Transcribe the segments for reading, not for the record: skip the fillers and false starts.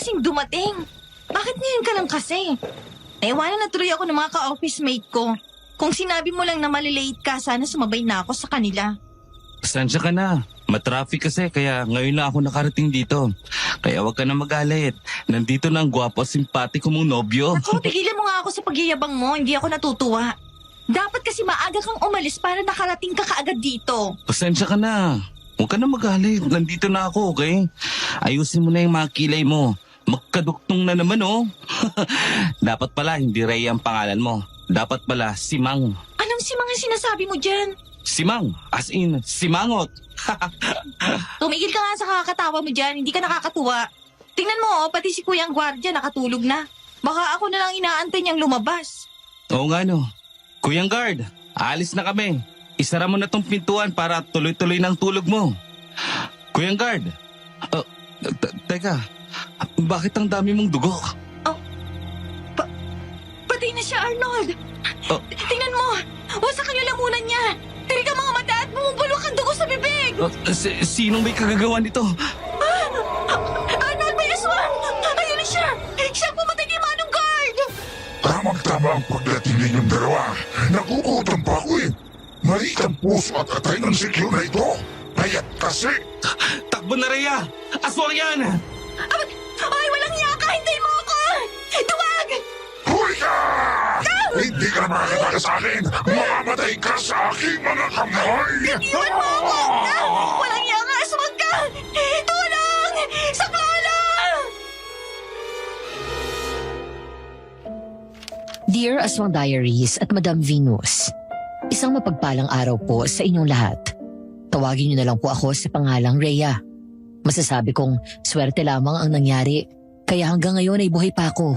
kasing dumating. Bakit ngayon ka lang kasi? Naiwanan na tuloy ako ng mga ka-office mate ko. Kung sinabi mo lang na malilate ka, sana sumabay na ako sa kanila. Pasensya ka na. Matraffic kasi kaya ngayon na ako nakarating dito. Kaya wag ka na magalit. Nandito na ang gwapo at simpatiko mong nobyo. Naku, tigilan mo nga ako sa pagyayabang mo. Hindi ako natutuwa. Dapat kasi maaga kang umalis para nakarating ka kaagad dito. Pasensya ka na. Huwag ka na magalit. Nandito na ako, okay? Ayusin mo na yung mga kilay mo. Magkaduktong na naman, oh. Dapat pala hindi Rhea ang pangalan mo. Dapat pala Simang. Anong si mga sinasabi mo dyan? Simang, as in, simangot. Tumigil ka nga sa kakatawa mo dyan. Hindi ka nakakatuwa. Tingnan mo, pati si Kuyang Gwardiya nakatulog na. Baka ako na lang inaantay niyang lumabas. Oo nga no. Kuyang guard, aalis na kami. Isara mo na tong pintuan para tuloy-tuloy ng tulog mo. Kuyang guard, teka, bakit ang dami mong dugo? Patay na siya, Arnold. Tingnan mo, wasak ang lalamunan niya. Tirig ang mga mata at bumubulok ang dugo sa bibig. Sinong may kagagawa nito? Arnold, may aswang! Ayun na siya! Siya ang pumatay kay Manong Guard! Tamang-tama ang pagdating ninyong dalawa. Nagugutom pa ako eh. Maliit ang puso at atay ng sikyo na ito. Payat kasi. Takbo na, Rhea! Aswang yan! Ay, walang hiya ka! Hintayin mo ako! Duwag! Huli ka! Hindi ka na makakataka sa akin. Mamamatay ka sa aking mga kamay. Iwan mo ako! Walang hiya ka! Aswang ka! Tulong! Sakala! Dear Aswang Diaries at Madam Venus, isang mapagpalang araw po sa inyong lahat. Tawagin niyo na lang po ako sa pangalang Rhea. Masasabi kong swerte lamang ang nangyari, kaya hanggang ngayon ay buhay pa ako.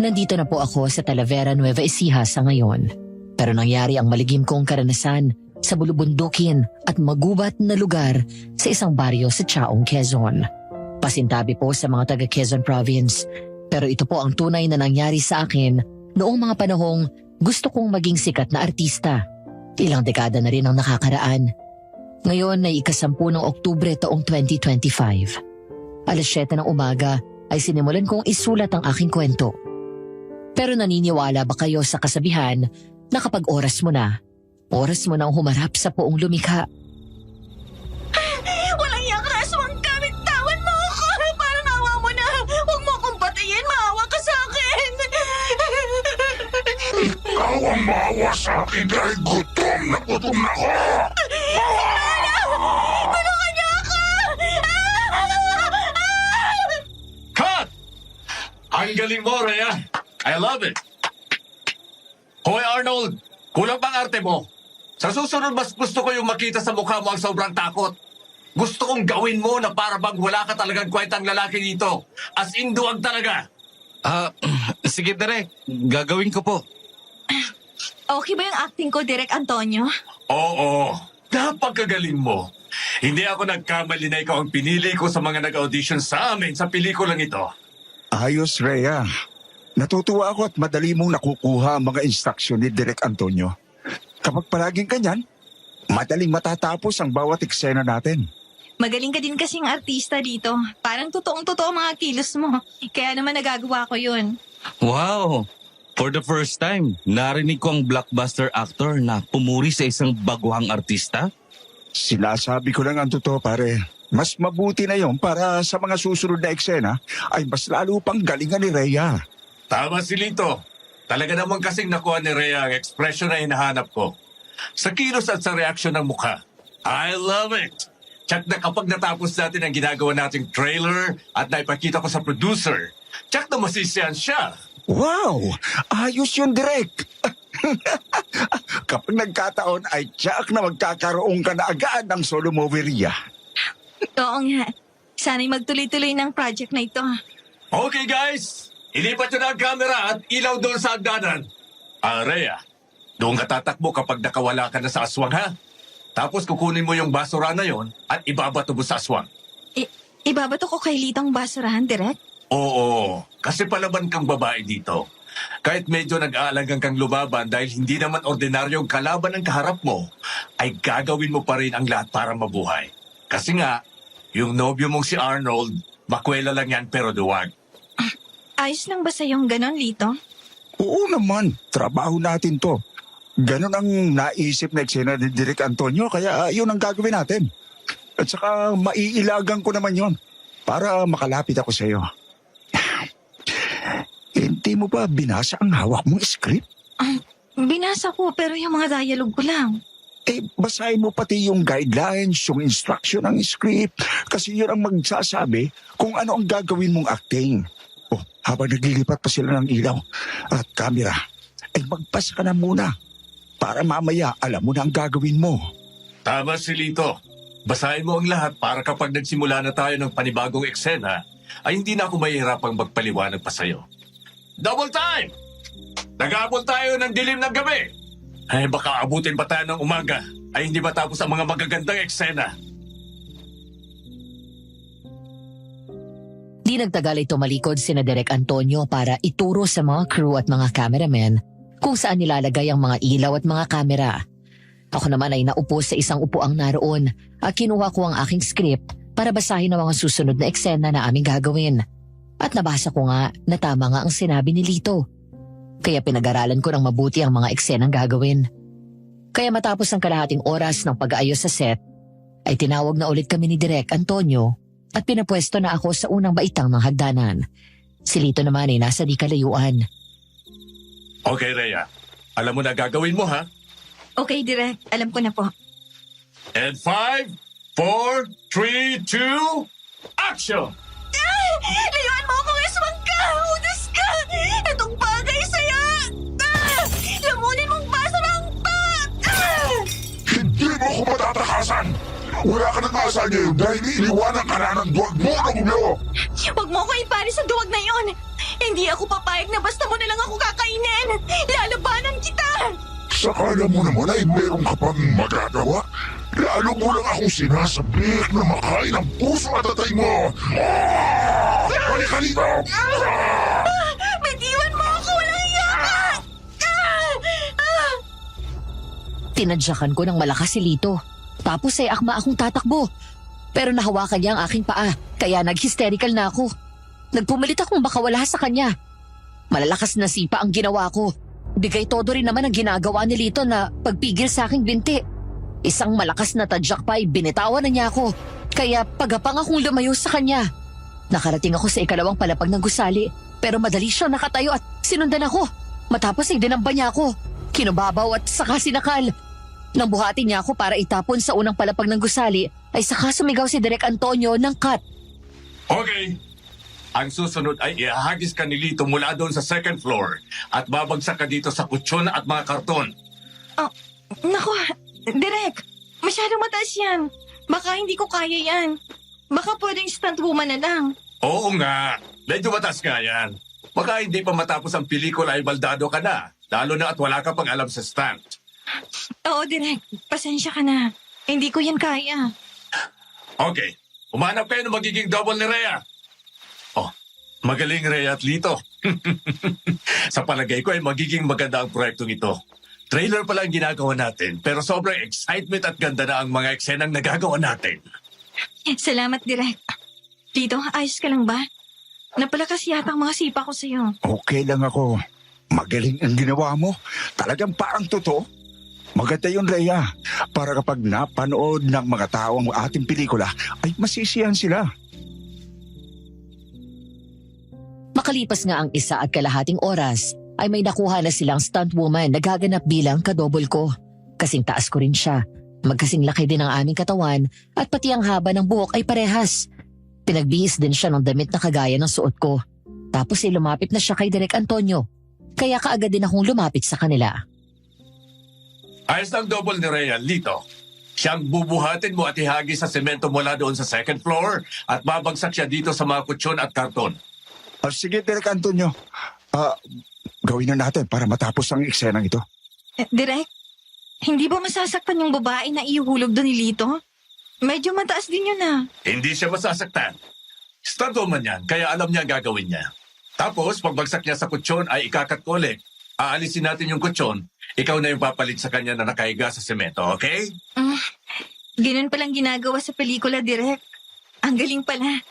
Nandito na po ako sa Talavera, Nueva Ecija sa ngayon. Pero nangyari ang maligim kong karanasan sa bulubundukin at magubat na lugar sa isang baryo sa Chaong, Quezon. Pasintabi po sa mga taga Quezon Province, pero ito po ang tunay na nangyari sa akin noong mga panahong gusto kong maging sikat na artista. Ilang dekada na rin ang nakakaraan. Ngayon ay ika-10 ng Oktubre taong 2025. Alas 7 ng umaga ay sinimulan kong isulat ang aking kwento. Pero naniniwala ba kayo sa kasabihan na kapag oras mo na ang humarap sa poong lumikha? Walang hiya ka! Aswang ka! Bitawan mo ako! Parang awa mo na! Huwag mo akong patayin! Maawa ka sa akin! Ikaw ang maawa sa akin dahil gutom na ako. Tulungan niyo ako! Cut! Ang galing mo, Rhea. I love it. Hoy, Arnold. Kulang pang arte mo. Sa susunod, mas gusto ko yung makita sa mukha mo ang sobrang takot. Gusto kong gawin mo na para bang wala ka talagang kwentang lalaki dito. As in, duwag talaga. Sige, Direk. Gagawin ko po. Okay ba yung acting ko, Direk Antonio? Oo. Napakagaling mo. Hindi ako nagkamali na ikaw ang pinili ko sa mga nag-audition sa amin sa pelikulang ito. Ayos, Rhea. Natutuwa ako at madali mong nakukuha ang mga instruksyon ni Direk Antonio. Kapag palaging kanyan, madaling matatapos ang bawat eksena natin. Magaling ka din kasing artista dito. Parang totoong-totoo mga kilos mo. Kaya naman nagagawa ko yun. Wow! For the first time, narinig ko ang blockbuster actor na pumuri sa isang baguhang artista. Sinasabi ko lang ang totoo, pare. Mas mabuti na yon para sa mga susunod na eksena ay mas lalo pang galingan ni Rhea. Tama si Lito. Talaga naman kasing nakuha ni Rhea ang expression na hinahanap ko. Sa kilos at sa reaksyon ng mukha. I love it! Tsak na kapag natapos natin ang ginagawa nating trailer at naipakita ko sa producer, tsak na masisiyan siya. Wow! Ayos yun, Direk! Kapag nagkataon ay tiyak na magkakaroon ka na agad ng solo movie, Rhea. Oo nga. Sana'y magtuloy-tuloy ng project na ito. Okay guys, ilipat nyo na ang camera at ilaw doon sa hagdanan. Rhea, doon ka tatakbo kapag nakawala ka na sa aswang, ha? Tapos kukunin mo yung basura na yon at ibabato mo sa aswang. Ibabato ko kay Litong basurahan, Direk? Oo, kasi palaban kang babae dito. Kahit medyo nag-aalagang kang lumaban dahil hindi naman ordinaryong kalaban ang kaharap mo, ay gagawin mo pa rin ang lahat para mabuhay. Kasi nga, yung nobyo mong si Arnold, makwela lang yan pero duwag. Ayos lang ba sa'yong ganon, Lito? Oo naman, trabaho natin to. Ganon ang naisip na eksena ni Direk Antonio, kaya yun ang gagawin natin. At saka maiilagan ko naman yon para makalapit ako sa iyo. Hindi mo ba binasa ang hawak mong script? Binasa ko pero yung mga dialogue ko lang. Basahin mo pati yung guidelines, yung instruction ng script. Kasi yun ang magsasabi kung ano ang gagawin mong acting. Habang naglilipat pa sila ng ilaw at camera, magpasa ka na muna para mamaya alam mo na ang gagawin mo. Tama si Lito. Basahin mo ang lahat para kapag nagsimula na tayo ng panibagong eksena, ay hindi na ako mahihirapang magpaliwanag pa sa'yo. Double time! Nag-aabot tayo ng dilim ng gabi. Ay baka abutin pa tayo ng umaga ay hindi matapos ang mga magagandang eksena. Di nagtagal ay tumalikod sina Direk Antonio para ituro sa mga crew at mga cameramen kung saan nilalagay ang mga ilaw at mga kamera. Ako naman ay naupo sa isang upuang naroon at kinuha ko ang aking script para basahin ang mga susunod na eksena na aming gagawin. At nabasa ko nga na tama nga ang sinabi ni Lito. Kaya pinag-aralan ko ng mabuti ang mga eksenang gagawin. Kaya matapos ang kalahating oras ng pag-aayos sa set, ay tinawag na ulit kami ni Direk Antonio at pinapwesto na ako sa unang baitang ng hagdanan. Si Lito naman ay nasa di kalayuan. Okay, Rhea. Alam mo na gagawin mo, ha? Okay, Direk. Alam ko na po. And 5, 4, 3, 2, action! Layuan mo ako, Eswang ka! Udas ka! Itong bagay saya! Lamunin mong basa ng pat! Hindi mo ako matatakasan! Wala ka nang asa ngayon dahil iniwanan ka na ng duwag mo, Romeo! Huwag mo ako ipari sa duwag na yon! Hindi ako papayag na basta mo na lang ako kakainin! Lalabanan kita! Sa kala mo naman ay meron ka pang magagawa? Lalo mo lang akong sinasabik na makain ang puso at atay mo! Halika dito! Bitiwan mo ako! Walang iya ka! Tinadyakan ko ng malakas si Lito. Tapos ay akma akong tatakbo. Pero nahawakan niya ang aking paa, kaya nag-hysterical na ako. Nagpumilit akong baka wala sa kanya. Malalakas na sipa ang ginawa ko. Bigay todo rin naman ang ginagawa ni Lito na pagpigil sa aking binti. Isang malakas na tadyak pa ay binitawan na niya ako. Kaya pagapang akong lumayo sa kanya. Nakarating ako sa ikalawang palapag ng gusali, pero madali siyang nakatayo at sinundan ako. Matapos ay dinamba niya ako. Kinubabaw at saka sinakal. Nang buhati niya ako para itapon sa unang palapag ng gusali, ay saka sumigaw si Direk Antonio ng cut. Okay. Ang susunod ay ihahagis ka ni Lito mula doon sa second floor at babagsak ka dito sa kutsyon at mga karton. Naku, Direk, masyadong mataas yan. Baka hindi ko kaya yan. Baka pwedeng stunt woman na lang. Oo nga. Medyo matas nga yan. Baka hindi pa matapos ang pelikula ay baldado ka na. Lalo na at wala ka pang alam sa stunt. Oo, Direk, pasensya ka na. Hindi ko yan kaya. Okay. Umanap kayo ng magiging double ni Rhea. Oh, magaling Rhea at Lito. Sa palagay ko ay magiging maganda ang proyektong ito. Trailer pa lang ginagawa natin, pero sobrang excitement at ganda na ang mga eksenang nagagawa natin. Salamat, Direk. Tito, ayos ka lang ba? Napalakas yata ang mga sipa ko sa'yo. Okay lang ako. Magaling ang ginawa mo. Talagang parang totoo. Maganda yun, Rhea. Para kapag napanood ng mga tao ang ating pelikula, ay masisiyahan sila. Makalipas nga ang 1.5 oras, ay may nakuha na silang stunt woman na gaganap bilang kadobol ko. Kasing taas ko rin siya. Magkasing laki din ang aming katawan at pati ang haba ng buhok ay parehas. Pinagbihis din siya ng damit na kagaya ng suot ko. Tapos ay lumapit na siya kay Direk Antonio. Kaya kaagad din akong lumapit sa kanila. Ayos ng double ni Rhea, Lito. Siyang bubuhatin mo at ihagis sa semento mula doon sa second floor at babagsak siya dito sa mga kutsyon at karton. Sige, Direk Antonio. Gawin na natin para matapos ang eksenang ito. Direk, hindi ba masasaktan yung babae na ihuhulog doon ni Lito? Medyo mataas din yun ah. Hindi siya masasaktan. Stunt woman yan, kaya alam niya ang gagawin niya. Tapos, pagbagsak niya sa kutsyon ay ikakat ko ulit. Aalisin natin yung kutsyon. Ikaw na yung papalit sa kanya na nakahiga sa semento, okay? Ganun palang ginagawa sa pelikula, Direk. Ang galing pala.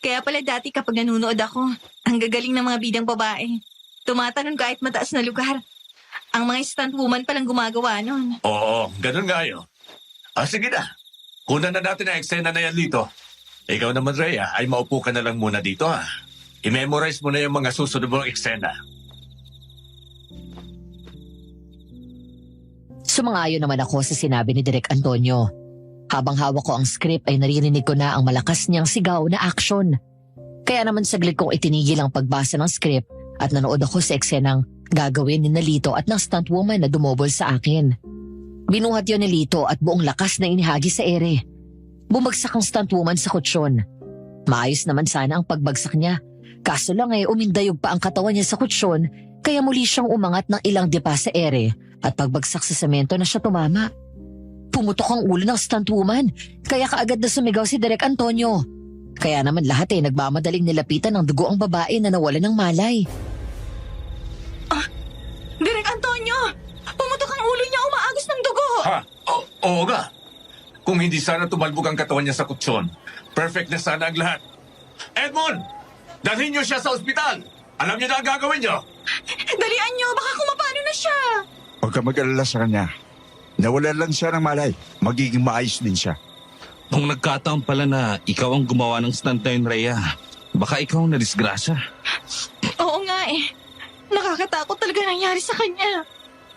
Kaya pala dati kapag nanonood ako, ang gagaling ng mga bidang babae. Tumatalon kahit mataas na lugar. Ang mga stunt woman palang gumagawa nun. Oo, ganun nga yun. Sige na. Kunan na natin ang eksena na yan dito. Ikaw naman, Rhea, ay maupo ka na lang muna dito, ha? I-memorize mo na yung mga susunod mong eksena. Sumang-ayon naman ako sa sinabi ni Direk Antonio. Habang hawak ko ang script ay naririnig ko na ang malakas niyang sigaw na action. Kaya naman saglit kong itinigil ang pagbasa ng script at nanood ako sa eksenang gagawin ni Lito at ng stunt woman na dumobol sa akin. Binuhat yun ni Lito at buong lakas na inihagi sa ere. Bumagsak ang stunt woman sa kutsyon. Maayos naman sana ang pagbagsak niya. Kaso lang umindayog pa ang katawan niya sa kutsyon kaya muli siyang umangat ng ilang dipa sa ere at pagbagsak sa semento na siya tumama. Pumutok ang ulo ng stunt woman kaya kaagad na sumigaw si Direk Antonio. Kaya naman lahat nagmamadaling nilapitan ng dugo ang babae na nawala ng malay. Direk Antonio! Pumutok ang ulo niya, umaagos ng dugo! Ha? Oo nga. Kung hindi sana tumalbog ang katawan niya sa kutsyon, perfect na sana ang lahat. Edmond! Dalhin niyo siya sa ospital! Alam niyo na ang gagawin niyo! Dalian niyo, baka kumapano na siya! Huwag ka mag-alala sa kanya. Nawalan lang siya ng malay. Magiging maayos din siya. Kung nagkataon pala na ikaw ang gumawa ng stunt na yun, Rhea, baka ikaw ang nadisgrasya. Oo nga Nakakatakot talaga nangyari sa kanya.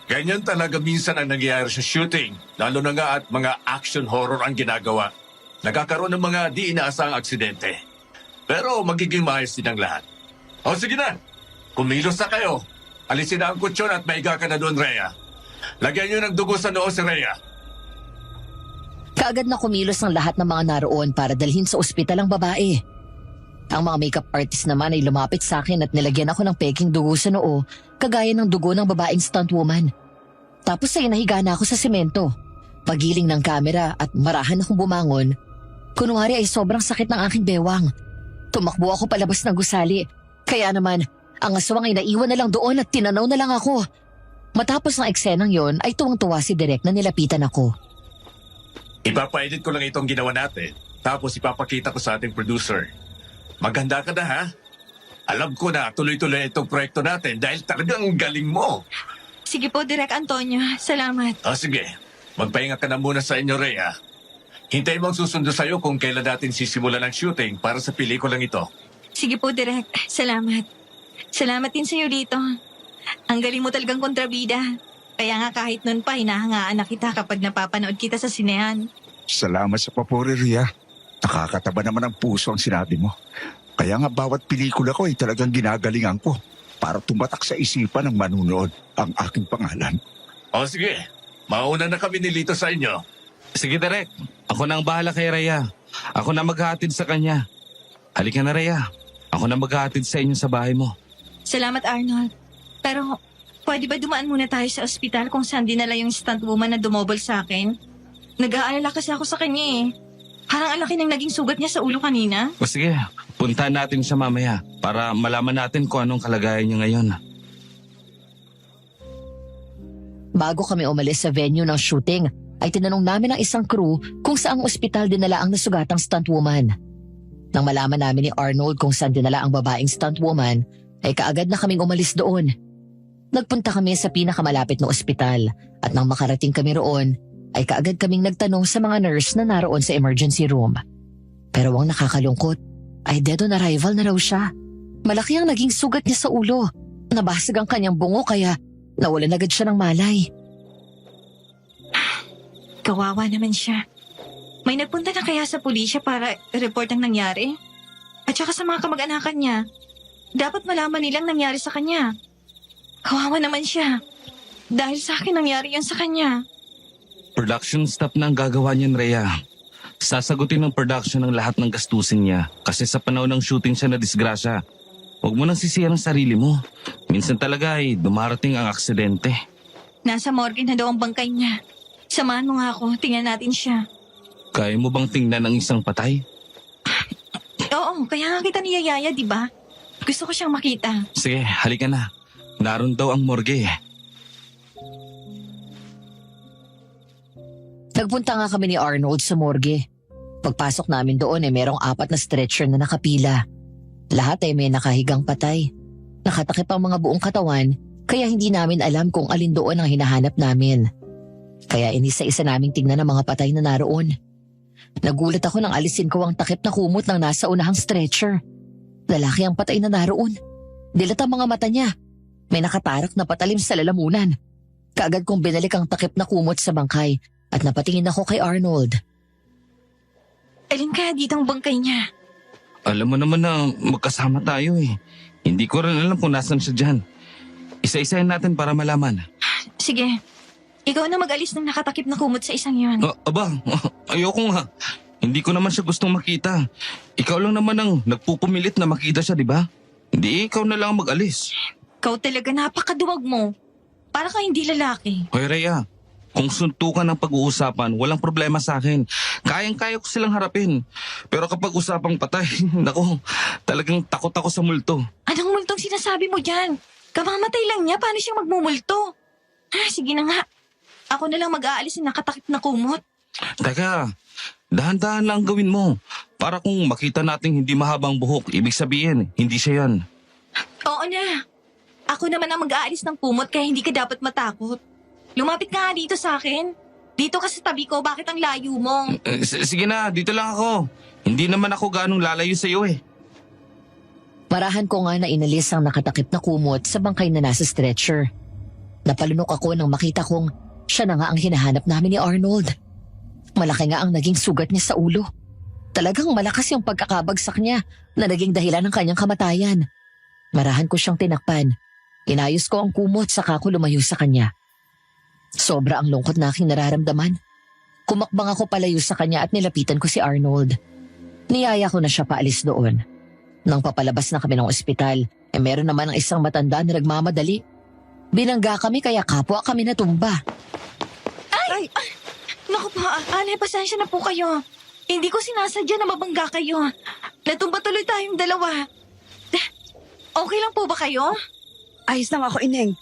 Ganyan talaga minsan ang nangyayari sa shooting, lalo na nga at mga action horror ang ginagawa. Nagkakaroon ng mga di inaasang aksidente. Pero magiging maayos din ang lahat. O sige na, kumilos na kayo. Alisin na ang kutsyon at maiga ka na doon, Rhea. Lagyan niyo ng dugo sa noo si Rhea. Kaagad na kumilos ang lahat ng mga naroon para dalhin sa ospital ang babae. Ang mga makeup artist naman ay lumapit sa akin at nilagyan ako ng peking dugo sa noo, kagaya ng dugo ng babaeng stunt woman. Tapos ay nahiga na ako sa semento. Pagiling ng kamera at marahan akong bumangon. Kunwari ay sobrang sakit ng aking bewang. Tumakbo ako palabas ng gusali. Kaya naman, ang aswang ay naiwan na lang doon at tinanaw na lang ako. Matapos ng eksenang yon ay tuwang-tuwa si Direk na nilapitan ako. Ipapa-edit ko lang itong ginawa natin, tapos ipapakita ko sa ating producer. Maganda ka na, ha? Alam ko na tuloy-tuloy itong proyekto natin dahil talagang galing mo. Sige po, Direk Antonio. Salamat. Sige. Magpahinga ka na muna sa inyo, Rhea. Hintayin mo ang susundo sa'yo kung kailan natin sisimulan ang shooting para sa pelikulang ito. Sige po, Direk. Salamat. Salamat din sa'yo dito. Ang galing mo talagang kontrabida. Kaya nga kahit noon pa, hinahangaan na kita kapag napapanood kita sa sinehan. Salamat sa papuri, Rhea. Nakakataba naman ang puso ang sinabi mo. Kaya nga bawat pelikula ko ay talagang ginagalingan ko para tumatak sa isipan ng manunood ang aking pangalan. Sige. Mauna na kami ni Lito sa inyo. Sige, Direk. Ako na ang bahala kay Rhea. Ako na maghahatid sa kanya. Halika na, Rhea. Ako na maghahatid sa inyo sa bahay mo. Salamat, Arnold. Pero, pwede ba dumaan muna tayo sa ospital kung saan dinala yung stunt woman na dumobol sa akin? Nag-aalala kasi ako sa kanya Parang ang laki ng naging sugat niya sa ulo kanina. O sige, puntahan natin siya mamaya para malaman natin kung anong kalagayan niya ngayon. Bago kami umalis sa venue ng shooting, ay tinanong namin ng isang crew kung saang ospital dinala ang nasugatang stunt woman. Nang malaman namin ni Arnold kung saan dinala ang babaeng stunt woman, ay kaagad na kaming umalis doon. Nagpunta kami sa pinakamalapit na ospital at nang makarating kami roon, ay kaagad kaming nagtanong sa mga nurse na naroon sa emergency room. Pero ang nakakalungkot, ay dead on arrival na raw siya. Malaki ang naging sugat niya sa ulo. Nabasag ang kanyang bungo kaya nawalan agad siya ng malay. Kawawa naman siya. May nagpunta na kaya sa pulisya para report ang nangyari? At saka sa mga kamag-anakan niya, dapat malaman nilang nangyari sa kanya. Kawawa naman siya. Dahil sa akin nangyari yun sa kanya. Production staff na ang gagawa niyan, Rhea. Sasagutin ng production ng lahat ng gastusin niya kasi sa panahon ng shooting siya na disgrasya. Huwag mo nang sisihan ang sarili mo. Minsan talaga ay dumarating ang aksidente. Nasa morgue na daw ang bangkay niya. Samahan mo nga ako, tingnan natin siya. Kaya mo bang tingnan ang isang patay? Oo, kaya nga kita niyayaya, di ba? Gusto ko siyang makita. Sige, halika na. Naroon daw ang morgue. Nagpunta nga kami ni Arnold sa morgue. Pagpasok namin doon merong 4 na stretcher na nakapila. Lahat ay may nakahigang patay. Nakatakip ang mga buong katawan kaya hindi namin alam kung alin doon ang hinahanap namin. Kaya inisa-isa naming tingnan ang mga patay na naroon. Nagulat ako nang alisin ko ang takip na kumot ng nasa unahang stretcher. Lalaki ang patay na naroon. Dilat ang mga mata niya. May nakatarak na patalim sa lalamunan. Kaagad kong binalik ang takip na kumot sa bangkay at napatingin ako kay Arnold. Alin kaya dito ang bangkay niya? Alam mo naman na magkasama tayo eh. Hindi ko rin alam kung nasan siya dyan. Isa-isahin natin para malaman. Sige, ikaw na mag-alis ng nakatakip na kumot sa isang yon. Aba, ayoko nga. Hindi ko naman siya gustong makita. Ikaw lang naman ang nagpupumilit na makita siya, di ba? Hindi, ikaw na lang ang mag-alis. Ikaw talaga napakaduwag mo. Para ka hindi lalaki. Hoy Rhea, kung suntukan ng pag-uusapan, walang problema sa akin. Kayang-kaya ko silang harapin. Pero kapag usapang patay, naku, talagang takot ako sa multo. Anong multong sinasabi mo dyan? Kamamatay lang niya, paano siyang magmumulto? Sige na nga. Ako na lang mag-aalis ng nakatakip na kumot. Teka, dahan-dahan lang gawin mo. Para kung makita nating hindi mahabang buhok, ibig sabihin, hindi siya yan. Oo na. Ako naman ang mag-aalis ng kumot kaya hindi ka dapat matakot. Lumapit ka nga dito sa akin. Dito ka sa tabi ko, bakit ang layo mo? Sige na, dito lang ako. Hindi naman ako ganong lalayo sa iyo eh. Marahan ko nga na inalis ang nakatakip na kumot sa bangkay na nasa stretcher. Napalunok ako nang makita kong siya na nga ang hinahanap namin ni Arnold. Malaki nga ang naging sugat niya sa ulo. Talagang malakas yung pagkakabagsak niya na naging dahilan ng kanyang kamatayan. Marahan ko siyang tinakpan. Inayos ko ang kumot saka ko lumayo sa kanya. Sobra ang lungkot na aking nararamdaman. Kumakbang ako palayo sa kanya at nilapitan ko si Arnold. Niyaya ko na siya paalis doon. Nang papalabas na kami ng ospital, meron naman ang isang matanda na nagmamadali. Binangga kami kaya kapwa kami natumba. Ay! Naku po, Ane, pasensya na po kayo. Hindi ko sinasadya na mabangga kayo. Natumba tuloy tayong dalawa. Okay lang po ba kayo? Ayos lang ako, Ineng.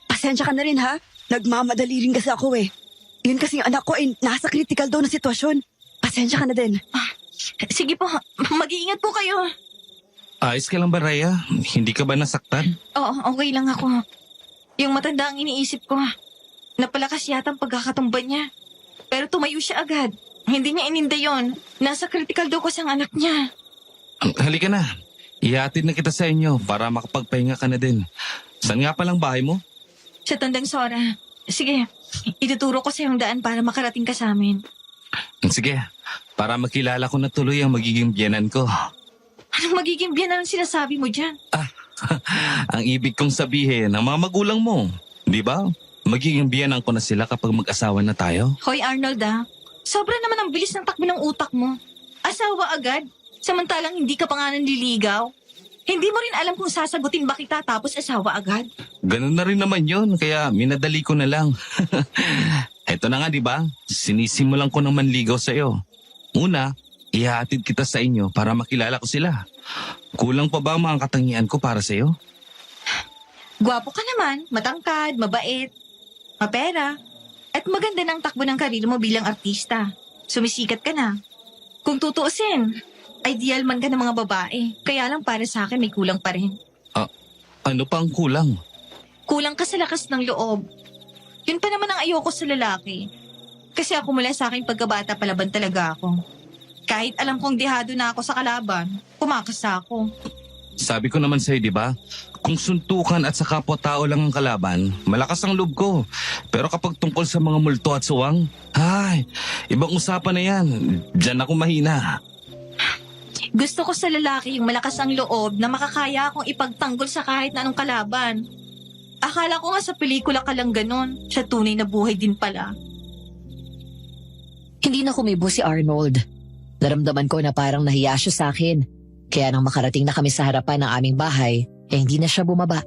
Pasensya ka na rin, ha? Nagmamadali rin kasi ako eh. Yun kasi yung anak ko ay nasa critical daw na sitwasyon. Pasensya ka na din. Sige po, mag-iingat po kayo. Ayos ka lang ba, Rhea? Hindi ka ba nasaktan? Oo, okay lang ako. Yung matanda ang iniisip ko. Napalakas yata ang pagkakatumba niya. Pero tumayo siya agad. Hindi niya ininda yon. Nasa critical daw kasi ang anak niya. Halika na. Ihatid na kita sa inyo para makapagpahinga ka na din. Saan nga palang bahay mo? Sa Tandang Sora. Sige, ituturo ko sa yung daan para makarating ka sa amin. Sige, para makilala ko na tuloy ang magiging biyenan ko. Anong magiging biyan ang sinasabi mo dyan? Ang ibig kong sabihin, ang mga magulang mo. Di ba? Magiging biyenan ko na sila kapag mag-asawa na tayo. Hoy Arnold sobra naman ang bilis ng takbo ng utak mo. Asawa agad, samantalang hindi ka pa nga nanliligaw. Hindi mo rin alam kung sasagutin ba kita tapos asawa agad. Ganun na rin naman yun, kaya minadali ko na lang. Eto na nga, di ba? Sinisimulan ko ng manligaw sa iyo. Una, ihatid kita sa inyo para makilala ko sila. Kulang pa ba ang mga katangian ko para sa iyo? Gwapo ka naman, matangkad, mabait, mapera, at maganda ng takbo ng karir mo bilang artista. Sumisikat ka na. Kung tutuusin, ideal man ka ng mga babae. Kaya lang para sa akin may kulang pa rin. Ano pa ang kulang? Kulang ka sa lakas ng loob. Yun pa naman ang ayoko sa lalaki. Kasi ako mula sa aking pagkabata palaban talaga ako. Kahit alam kong dehado na ako sa kalaban, kumakas ako. Sabi ko naman sa'yo, di ba? Kung suntukan at sa kapwa-tao lang ang kalaban, malakas ang loob ko. Pero kapag tungkol sa mga multo at suwang, ibang usapan na yan. Diyan ako mahina. Gusto ko sa lalaki yung malakas ang loob na makakaya akong ipagtanggol sa kahit na anong kalaban. Akala ko nga sa pelikula ka lang ganon. Sa tunay na buhay din pala. Hindi na kumibo si Arnold. Naramdaman ko na parang nahiya siya sa akin. Kaya nang makarating na kami sa harapan ng aming bahay, hindi na siya bumaba.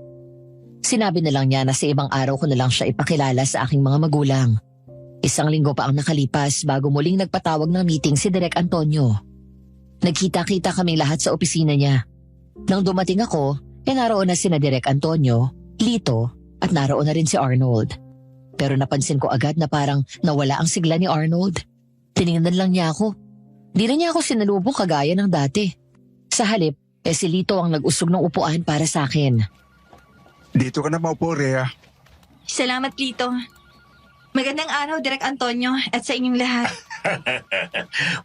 Sinabi na lang niya na sa ibang araw ko na lang siya ipakilala sa aking mga magulang. 1 linggo pa ang nakalipas bago muling nagpatawag ng meeting si Direk Antonio. Nagkita-kita kaming lahat sa opisina niya. Nang dumating ako, naroon na sina Direk Antonio, Lito, at naroon na rin si Arnold. Pero napansin ko agad na parang nawala ang sigla ni Arnold. Tiningnan lang niya ako. Di na niya ako sinalubong kagaya ng dati. Sa halip, si Lito ang nag-usog ng upuan para sa akin. Dito ka na maupo, Rhea. Salamat, Lito. Magandang araw, Direk Antonio, at sa inyong lahat.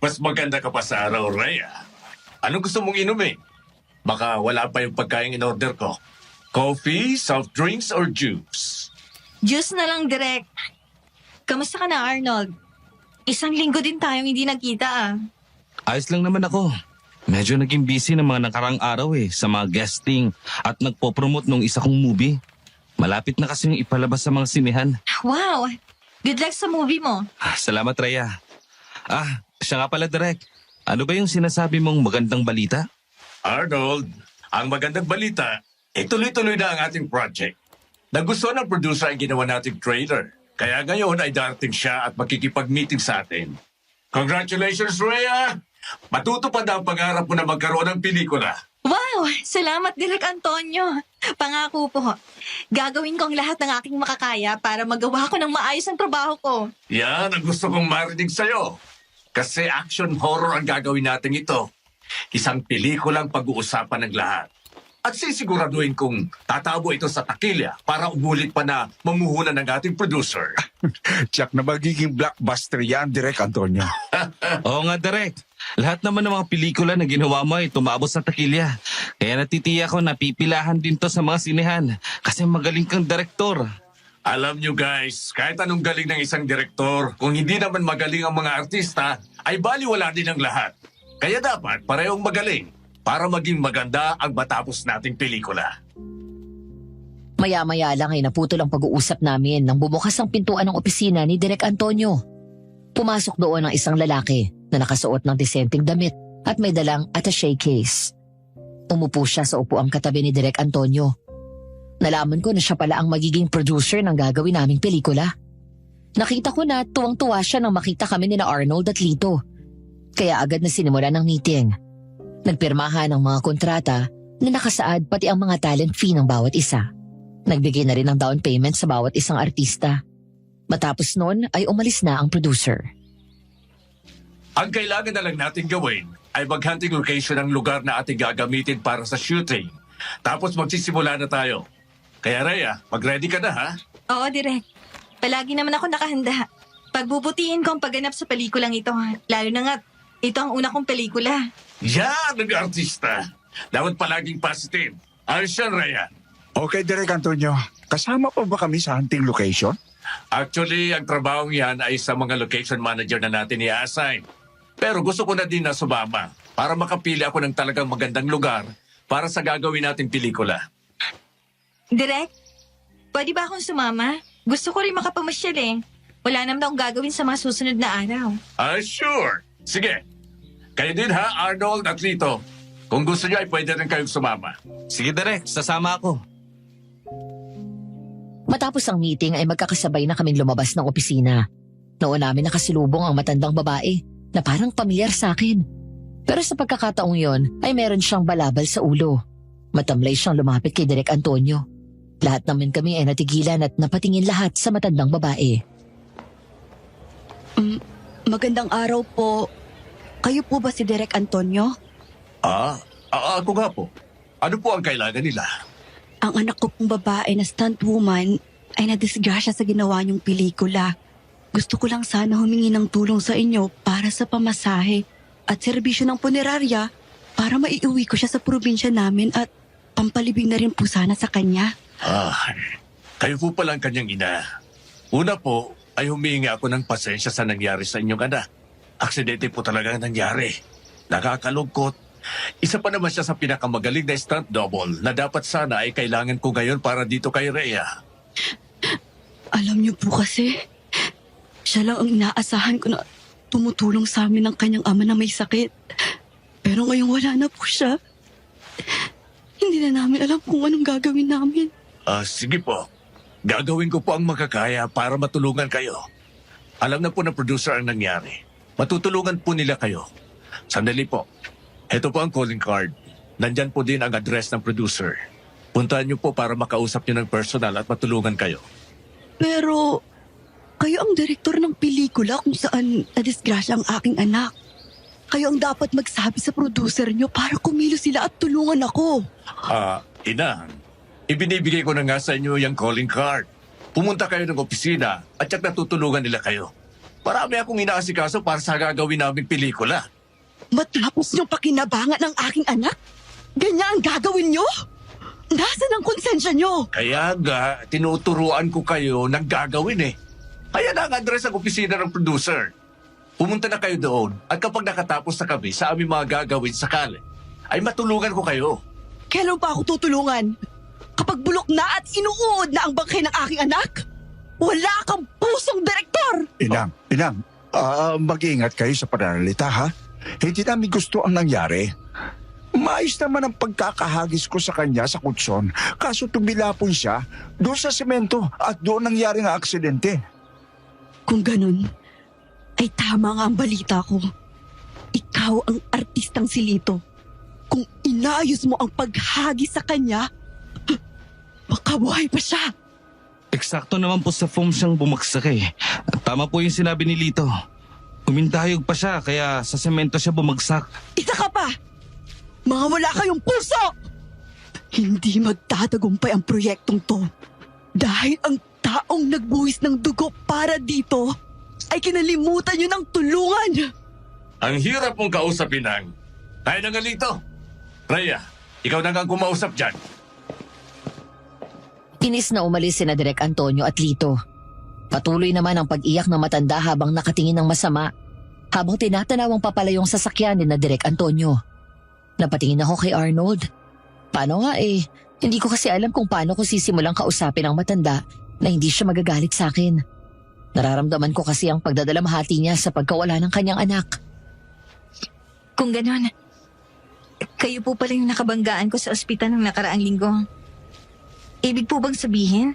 Mas maganda ka pa sa araw, Rhea. Anong gusto mong inumin? Baka wala pa yung pagkain in-order ko. Coffee, soft drinks, or juice? Diyos na lang, Direk. Kamusta ka na, Arnold? Isang linggo din tayong hindi nagkita, ah. Ayos lang naman ako. Medyo naging busy ng mga nakarang araw sa mga guesting at nagpo-promote ng isa kong movie. Malapit na kasi yung ipalabas sa mga sinehan. Wow! Good luck sa movie mo. Salamat, Rhea. Siya nga pala, Direk. Ano ba yung sinasabi mong magandang balita? Arnold, ang magandang balita, tuloy-tuloy na ang ating project. Nagustuhan ng producer ang ginawa nating trailer. Kaya ngayon ay darating siya at makikipag-meeting sa atin. Congratulations, Rhea! Matutupad na ang pangarap mo na magkaroon ng pelikula. Wow! Salamat, Direk Antonio. Pangako po, gagawin ko ang lahat ng aking makakaya para magawa ko ng maayos ang trabaho ko. Yan ang gusto kong marinig sa'yo. Kasi action horror ang gagawin natin ito. Isang pelikulang pag-uusapan ng lahat. At sisiguraduhin kong tatabo ito sa takilya para umulit pa na mamuhunan ng ating producer. Tiyak na magiging blockbuster yan, Direk Antonio. Oo nga, Direk. Lahat naman ng mga pelikula na ginawa mo ay tumabot sa takilya. Kaya natitiya ko na pipilahan din to sa mga sinehan kasi magaling kang direktor. Alam nyo guys, kahit anong galing ng isang direktor, kung hindi naman magaling ang mga artista, ay baliwala din ang lahat. Kaya dapat parehong magaling para maging maganda ang matapos nating pelikula. Maya-maya lang ay naputol ang pag-uusap namin nang bumukas ang pintuan ng opisina ni Direk Antonio. Pumasok doon ang isang lalaki na nakasuot ng disenteng damit at may dalang attaché case. Umupo siya sa upuang katabi ni Direk Antonio. Nalaman ko na siya pala ang magiging producer ng gagawin naming pelikula. Nakita ko na tuwang-tuwa siya nang makita kami ni Arnold at Lito. Kaya agad na sinimulan ng meeting. Nagpirmahan ang mga kontrata na nakasaad pati ang mga talent fee ng bawat isa. Nagbigay na rin ng down payment sa bawat isang artista. Matapos nun ay umalis na ang producer. Ang kailangan na lang natin gawin ay mag-hunting location ng lugar na ating gagamitin para sa shooting. Tapos magsisimula na tayo. Kaya Rhea, mag-ready ka na ha? Oo, Direk. Palagi naman ako nakahanda. Pagbubutihin ko ang pagganap sa pelikulang ito. Lalo na nga, ito ang una kong pelikula. Yan ang artista. Dapat palaging positive. Ayos yan, Rhea. Okay, Direk Antonio. Kasama pa ba kami sa hunting location? Actually, ang trabaho yan ay sa mga location manager na natin i-assign. Pero gusto ko na din na sumama para makapili ako ng talagang magandang lugar para sa gagawin nating pelikula. Direk, pwede ba akong sumama? Gusto ko rin makapamasyal eh. Wala naman akong gagawin sa mga susunod na araw. Sure. Sige. Kayo din ha, Arnold at Lito. Kung gusto niyo ay pwede rin kayong sumama. Sige, Direk. Sasama ako. Matapos ang meeting ay magkakasabay na kaming lumabas ng opisina. Noon namin nakasilubong ang matandang babae na parang pamilyar sa akin. Pero sa pagkakataong yon ay meron siyang balabal sa ulo. Matamlay siyang lumapit kay Direk Antonio. Lahat naman kami ay natigilan at napatingin lahat sa matandang babae. Magandang araw po. Kayo po ba si Direk Antonio? Ako nga po. Ano po ang kailangan nila? Ang anak ko pong babae na stunt woman ay nadisgrasya sa ginawa niyong pelikula. Gusto ko lang sana humingi ng tulong sa inyo para sa pamasahe at serbisyo ng punerarya para maiuwi ko siya sa probinsya namin at pampalibing na rin po sana sa kanya. Kayo po palang kanyang ina. Una po ay humingi ako ng pasensya sa nangyari sa inyong anak. Aksidente po talagang nangyari. Nakakalungkot. Isa pa naman siya sa pinakamagaling na stunt double na dapat sana ay kailangan ko ngayon para dito kay Rhea. Alam niyo po kasi, siya lang ang inaasahan ko na tumutulong sa amin ng kanyang ama na may sakit. Pero ngayong wala na po siya. Hindi na namin alam kung anong gagawin namin. Sige po. Gagawin ko po ang makakaya para matulungan kayo. Alam na po ng producer ang nangyari. Matutulungan po nila kayo. Sandali po. Ito po ang calling card. Nandyan po din ang address ng producer. Puntahan niyo po para makausap niyo ng personal at matulungan kayo. Pero, kayo ang direktor ng pelikula kung saan nadisgrasya ang aking anak. Kayo ang dapat magsabi sa producer nyo para kumilos sila at tulungan ako. Inang, ibinibigay ko na nga sa inyo yung calling card. Pumunta kayo ng opisina at tiyak natutulungan nila kayo. Marami akong inaasikaso para sa gagawin naming pelikula. Matapos niyong pakinabangan ng aking anak? Ganyan ang gagawin nyo? Nasaan ang konsensya nyo? Kaya nga, tinuturuan ko kayo ng gagawin eh. Kaya na ang address ang opisina ng producer. Pumunta na kayo doon at kapag nakatapos na kami sa aming mga gagawin sakali, ay matulungan ko kayo. Kailan pa ako tutulungan? Kapag bulok na at inuud na ang bangkay ng aking anak? Wala kang pusong direktor! Inang, mag-iingat kayo sa pananalita, ha? Hindi namin gusto ang nangyari. Maayos naman ang pagkakahagis ko sa kanya sa kutson, kaso tumilapon siya doon sa semento at doon nangyari ang aksidente. Kung ganun, ay tama nga ang balita ko. Ikaw ang artistang si Lito. Kung inayos mo ang paghagis sa kanya, makabuhay pa siya. Eksakto naman po sa foam siyang bumagsak eh. Tama po yung sinabi ni Lito. Umindayog pa siya kaya sa semento siya bumagsak. Isa ka pa! Mga wala kayong puso! Hindi magtatagumpay ang proyektong to. Dahil ang taong nagbuwis ng dugo para dito ay kinalimutan nyo ng tulungan. Ang hirap mong kausapin ang... Tayo na nga Lito. Rhea, ikaw na nga kumausap dyan. Inis na umalis sina Direk Antonio at Lito. Patuloy naman ang pag-iyak ng matanda habang nakatingin ng masama. Habang tinatanawang papalayong sasakyan ni na Direk Antonio. Napatingin ako kay Arnold. Paano nga hindi ko kasi alam kung paano ko sisimulang kausapin ang matanda na hindi siya magagalit sa akin. Nararamdaman ko kasi ang pagdadalamhati niya sa pagkawala ng kanyang anak. Kung ganon, kayo po pala yung nakabanggaan ko sa ospital ng nakaraang linggo. Ibig po bang sabihin,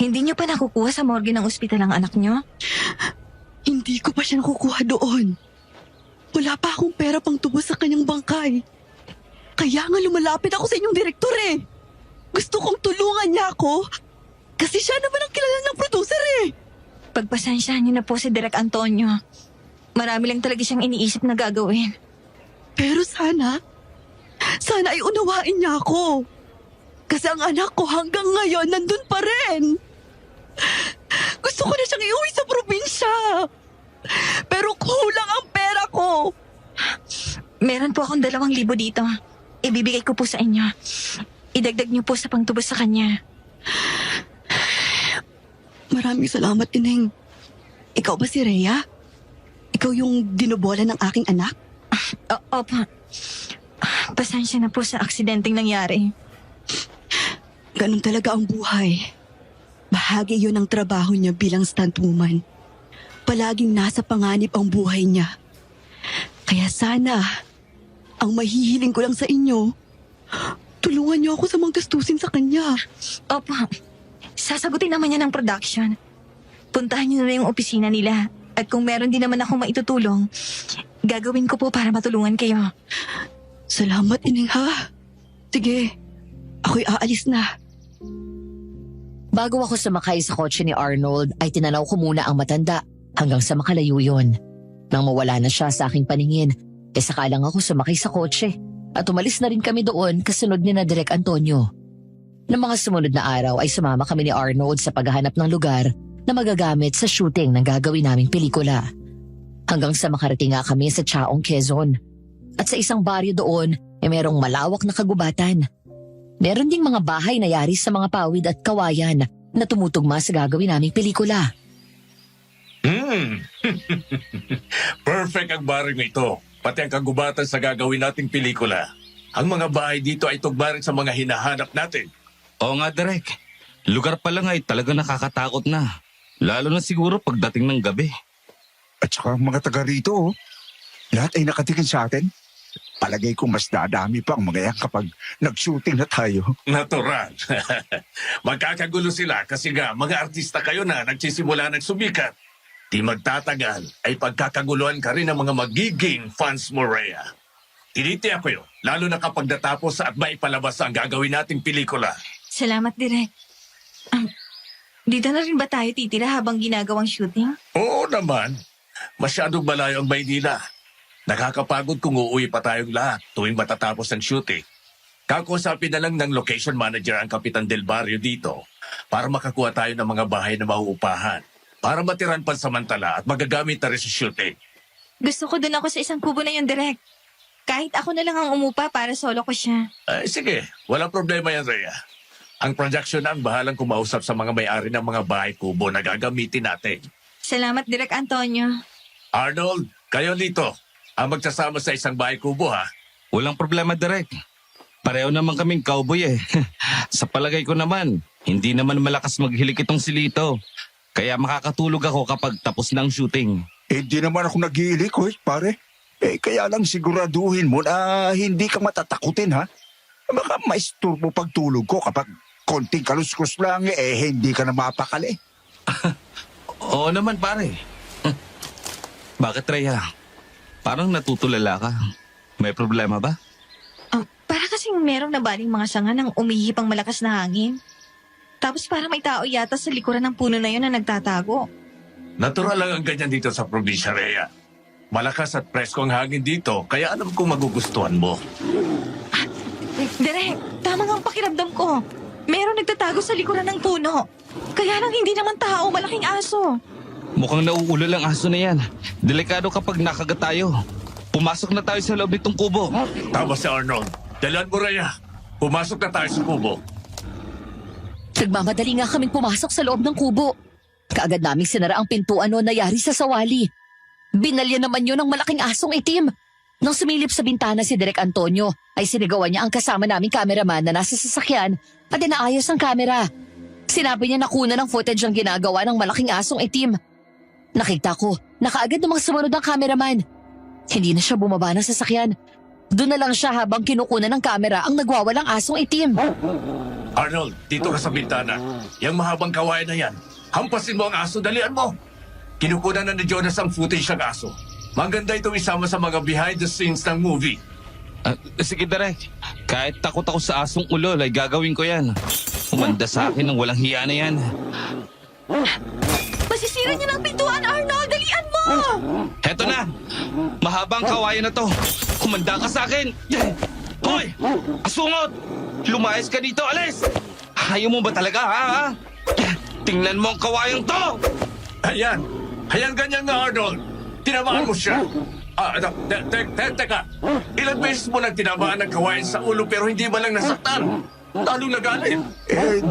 hindi niyo pa nakukuha sa morgue ng ospital ang anak niyo? Hindi ko pa siya nakukuha doon. Wala pa akong pera pang tubos sa kanyang bangkay. Kaya nga lumalapit ako sa inyong direktor eh. Gusto kong tulungan niya ako. Kasi siya naman ang kilala ng producer eh. Pagpasensyahan niyo na po si Direk Antonio. Marami lang talaga siyang iniisip na gagawin. Pero sana ay unawain niya ako. Kasi ang anak ko hanggang ngayon nandun pa rin. Gusto ko na siyang iuwi sa probinsya. Pero kulang ang pera ko. Meron po akong 2,000 dito. Ibibigay ko po sa inyo. Idagdag niyo po sa pangtubos sa kanya. Maraming salamat, Ineng. Ikaw ba si Rhea? Ikaw yung dinubola ng aking anak? Opo. Pasensya na po sa aksidenteng nangyari. Ganun talaga ang buhay. Bahagi yun ng trabaho niya bilang stuntwoman. Palaging nasa panganib ang buhay niya. Kaya sana, ang mahihiling ko lang sa inyo, tulungan niyo ako sa mga gastusin sa kanya. Opo. Sasagutin naman niya ng production. Puntahan niyo na yung opisina nila. At kung meron din naman akong maitutulong, gagawin ko po para matulungan kayo. Salamat, Ineng ha. Sige, ako'y aalis na. Bago ako sumakay sa kotse ni Arnold ay tinanaw ko muna ang matanda hanggang sa makalayo yun. Nang mawala na siya sa aking paningin, saka lang ako sumakay sa kotse at umalis na rin kami doon kasunod ni na Direk Antonio. Noong mga sumunod na araw ay sumama kami ni Arnold sa paghahanap ng lugar na magagamit sa shooting ng gagawin naming pelikula. Hanggang sa makarating nga kami sa Chaong, Quezon. At sa isang baryo doon ay merong malawak na kagubatan. Meron ding mga bahay na yari sa mga pawid at kawayan na tumutugma sa gagawin naming pelikula. Perfect ang baring ito. Pati ang kagubatan sa gagawin nating pelikula. Ang mga bahay dito ay tugma rin sa mga hinahanap natin. Oo nga, Direk. Lugar pa lang ay talaga nakakatakot na. Lalo na siguro pagdating ng gabi. At saka ang mga taga rito, lahat ay nakatingin sa atin. Palagay ko mas dadami pa ang mga yan kapag nag-shooting na tayo. Natural. Magkakagulo sila kasi nga mga artista kayo na nagsisimula ng sumikat. Di magtatagal ay pagkakaguluhan ka rin ng mga magiging fans mo, Rhea. Tinitiyak ko yun, lalo na kapag natapos at maipalabas ang gagawin nating pelikula. Salamat, Direk. Dito na rin ba tayo titira habang ginagawang shooting? Oo naman. Masyadong malayo ang Maynila. Nakakapagod kung uuwi pa tayong lahat tuwing matatapos ang shooting. Kakusapin na lang ng location manager ang Kapitan Del Barrio dito para makakuha tayo ng mga bahay na mauupahan para matiran pansamantala at magagamit na rin sa shooting. Gusto ko dun ako sa isang kubo na yun, Direk. Kahit ako na lang ang umupa para solo ko siya. Ay, sige, walang problema yan, Rhea. Ang production na ang bahalang kumausap sa mga may-ari ng mga bahay kubo na gagamitin natin. Salamat, Direk Antonio. Arnold, kayo dito. Ang magsasama sa isang bahay kubo, ha? Walang problema, Direk. Pareho naman kaming cowboy eh. Sa palagay ko naman, hindi naman malakas maghilik itong si Lito. Kaya makakatulog ako kapag tapos na ang shooting. Hindi naman ako nag-iilik, pare. Kaya lang siguraduhin mo na hindi ka matatakutin, ha? Baka maisturbo pagtulog ko kapag konting kaluskos lang, hindi ka na mapakali. Oo naman, pare. Bakit, Rhea? Parang natutulala ka. May problema ba? Para kasing merong nabaling mga sanga ng umihipang malakas na hangin. Tapos para may tao yata sa likuran ng puno na yun na nagtatago. Natural lang ang ganyan dito sa probinsya, Rhea. Malakas at presko ang hangin dito, kaya alam kong magugustuhan mo. Direk, tama nga ang pakiramdam ko. Merong nagtatago sa likuran ng puno. Kaya lang hindi naman tao, malaking aso. Mukhang nauulol ang aso na yan. Delikado kapag nakagat tayo. Pumasok na tayo sa loob nitong kubo. Tama si Arnold. Dalan mo, Rhea. Pumasok na tayo sa kubo. Nagmamadali nga kaming pumasok sa loob ng kubo. Kaagad naming sinara ang pintuan noon na yari sa sawali. Binalya naman yun ng malaking asong itim. Nang sumilip sa bintana si Direk Antonio, ay sinigawan niya ang kasama naming cameraman na nasa sasakyan at inaayos ang kamera. Sinabi niya na kuna ng footage ang ginagawa ng malaking asong itim. Nakita ko, nakaagad namang sumunod ang cameraman. Hindi na siya bumaba ng sasakyan. Doon na lang siya habang kinukunan ng kamera ang nagwawalang asong itim. Arnold, dito ka sa bintana. Yang mahabang kawayan na yan. Hampasin mo ang aso, dalian mo. Kinukunan na ni Jonas ang footage ng aso. Maganda itong isama sa mga behind the scenes ng movie. Sige, Direk. Kahit takot ako sa asong ulol ay gagawin ko yan. Umanda sa akin ng walang hiya na yan. Masisira niya ng pintuan, Arnold! Dalian mo! Heto na! Mahabang kawayan na to. Kumanda ka sa akin! Hoy! Asungot! Lumayas ka dito, alis! Ayaw mo ba talaga, ha? Tingnan mo ang kawayang to! Ayan. Ayan ganyan nga, Arnold. Tinamaan mo siya. Teka. Ilang beses mo nang tinamaan ng kawayan sa ulo pero hindi ba lang nasaktan? Talong nagalit.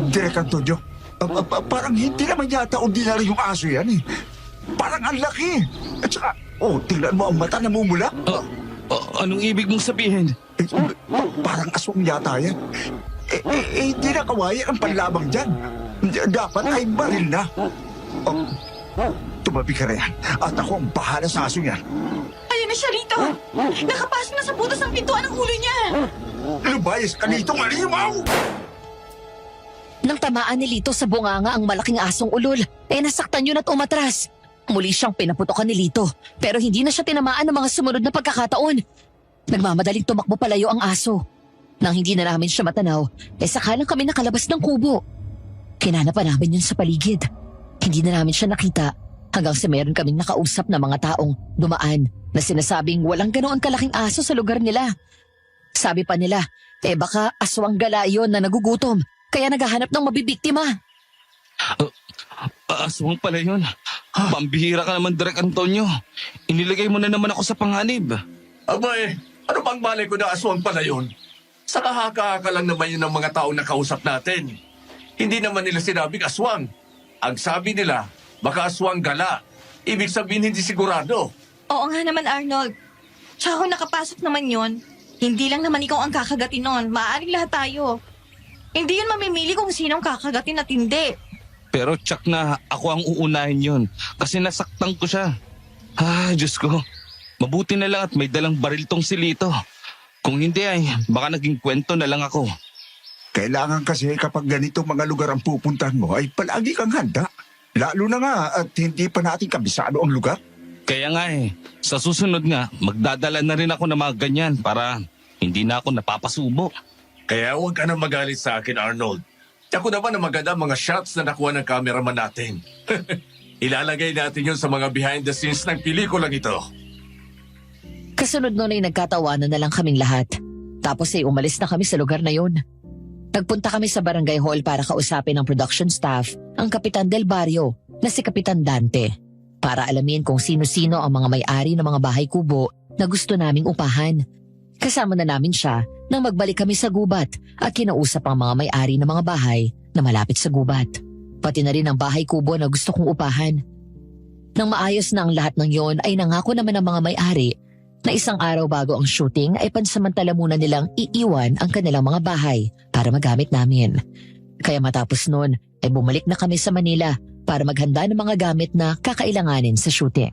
Direk Antonio, parang hindi naman yata ordinary yung aso yan, Parang ang laki. At saka, tingnan mo ang mata namumula. Anong ibig mong sabihin? Parang aswang yata yan. Hindi na kawayan ang panlabang dyan. Dapat ay baril na. Tumabi ka na yan. At ako ang bahala sa aso yan. Ayun na siya rito! Nakapasok na sa butas ng pintuan ng ulo niya! Lubayas ka dito, malimaw! Nang tamaan ni Lito sa bunganga ang malaking asong ulol, nasaktan yun at umatras. Muli siyang pinaputokan ni Lito, pero hindi na siya tinamaan ng mga sumunod na pagkakataon. Nagmamadaling tumakbo palayo ang aso. Nang hindi na namin siya matanaw, sakalang kami nakalabas ng kubo. Kinanapan namin yun sa paligid. Hindi na namin siya nakita hanggang sa meron kaming nakausap na mga taong dumaan na sinasabing walang ganoon kalaking aso sa lugar nila. Sabi pa nila, baka aswang gala yun na nagugutom kaya naghahanap ng mabibiktima. Aswang pala yun. Pambihira ka naman, Direk Antonio. Inilagay mo na naman ako sa panganib. Abay, ano bang malay ko na aswang pala yun? Sa kahaka-haka lang naman yun ng mga taong nakausap natin. Hindi naman nila sinabing aswang. Ang sabi nila, baka aswang gala. Ibig sabihin hindi sigurado. Oo nga naman, Arnold. Tsaka kung nakapasok naman yon, hindi lang naman ikaw ang kakagatin nun. Maaaring lahat tayo. Hindi yun mamimili kung sinong kakagatin at hindi. Pero tsak na ako ang uunahin yun kasi nasaktan ko siya. Diyos ko. Mabuti na lang at may dalang baril tong si Lito. Kung hindi ay baka naging kwento na lang ako. Kailangan kasi kapag ganito mga lugar ang pupuntahan mo ay palagi kang handa. Lalo na nga at hindi pa natin kabisado ang lugar. Kaya nga sa susunod nga, magdadala na rin ako ng mga ganyan para hindi na ako napapasubo. Kaya huwag ka na magalit sa akin, Arnold. Ako naman ang maganda mga shots na nakuha ng cameraman natin. Ilalagay natin yun sa mga behind the scenes ng pelikulang ito. Kasunod nun ay nagkatawanan na lang kaming lahat. Tapos ay umalis na kami sa lugar na yun. Nagpunta kami sa barangay hall para kausapin ng production staff ang Kapitan Del Barrio na si Kapitan Dante para alamin kung sino-sino ang mga may-ari ng mga bahay kubo na gusto naming upahan. Kasama na namin siya nang magbalik kami sa gubat at kinausap ang mga may-ari ng mga bahay na malapit sa gubat. Pati na rin ang bahay kubo na gusto kong upahan. Nang maayos na ang lahat ng yon ay nangako naman ang mga may-ari na isang araw bago ang shooting ay pansamantala muna nilang iiwan ang kanilang mga bahay para magamit namin. Kaya matapos nun ay bumalik na kami sa Manila para maghanda ng mga gamit na kakailanganin sa shooting.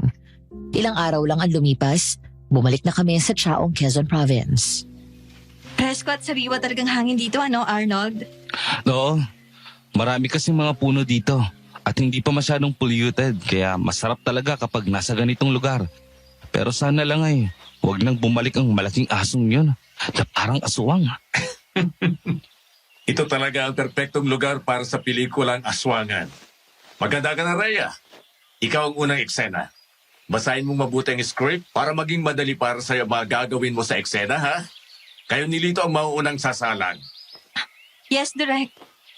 Ilang araw lang ang lumipas, bumalik na kami sa Chaong, Quezon Province. Presko at sariwa talagang hangin dito, ano, Arnold? Oo, marami kasing mga puno dito at hindi pa masyadong polluted kaya masarap talaga kapag nasa ganitong lugar. Pero sana lang ay huwag nang bumalik ang malaking asong yun na parang aswang. Ito talaga ang perpektong lugar para sa pelikulang Aswangan. Maganda ka na, Rhea. Ikaw ang unang eksena. Basahin mong mabuti ang script para maging madali para sa'yo mga gagawin mo sa eksena, ha? Kayo ni Lito ang mauunang sasalang. Yes, Direk.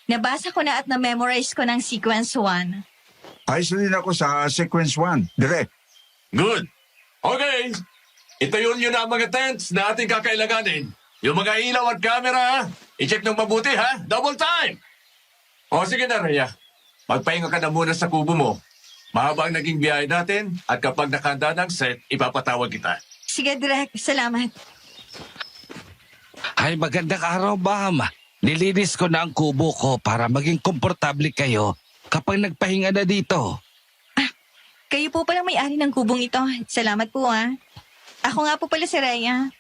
Nabasa ko na at na-memorize ko ng sequence 1. Ayos na din ako sa sequence 1. Direct. Good. Okay. Ito yun ang mga tents na ating kakailanganin. Yung mga ilaw at camera, ha? I-check ng mabuti, ha? Double time! O sige na, Rhea. Magpahinga ka na muna sa kubo mo. Mahaba ang naging biyahe natin at kapag nakahanda ng set, ipapatawag kita. Sige, Direk. Salamat. Ay magandang araw, Ma'am. Nilinis ko na ang kubo ko para maging komportable kayo kapag nagpahinga na dito. Kayo po palang may-ari ng kubong ito. Salamat po, ah. Ako nga po pala si Rhea.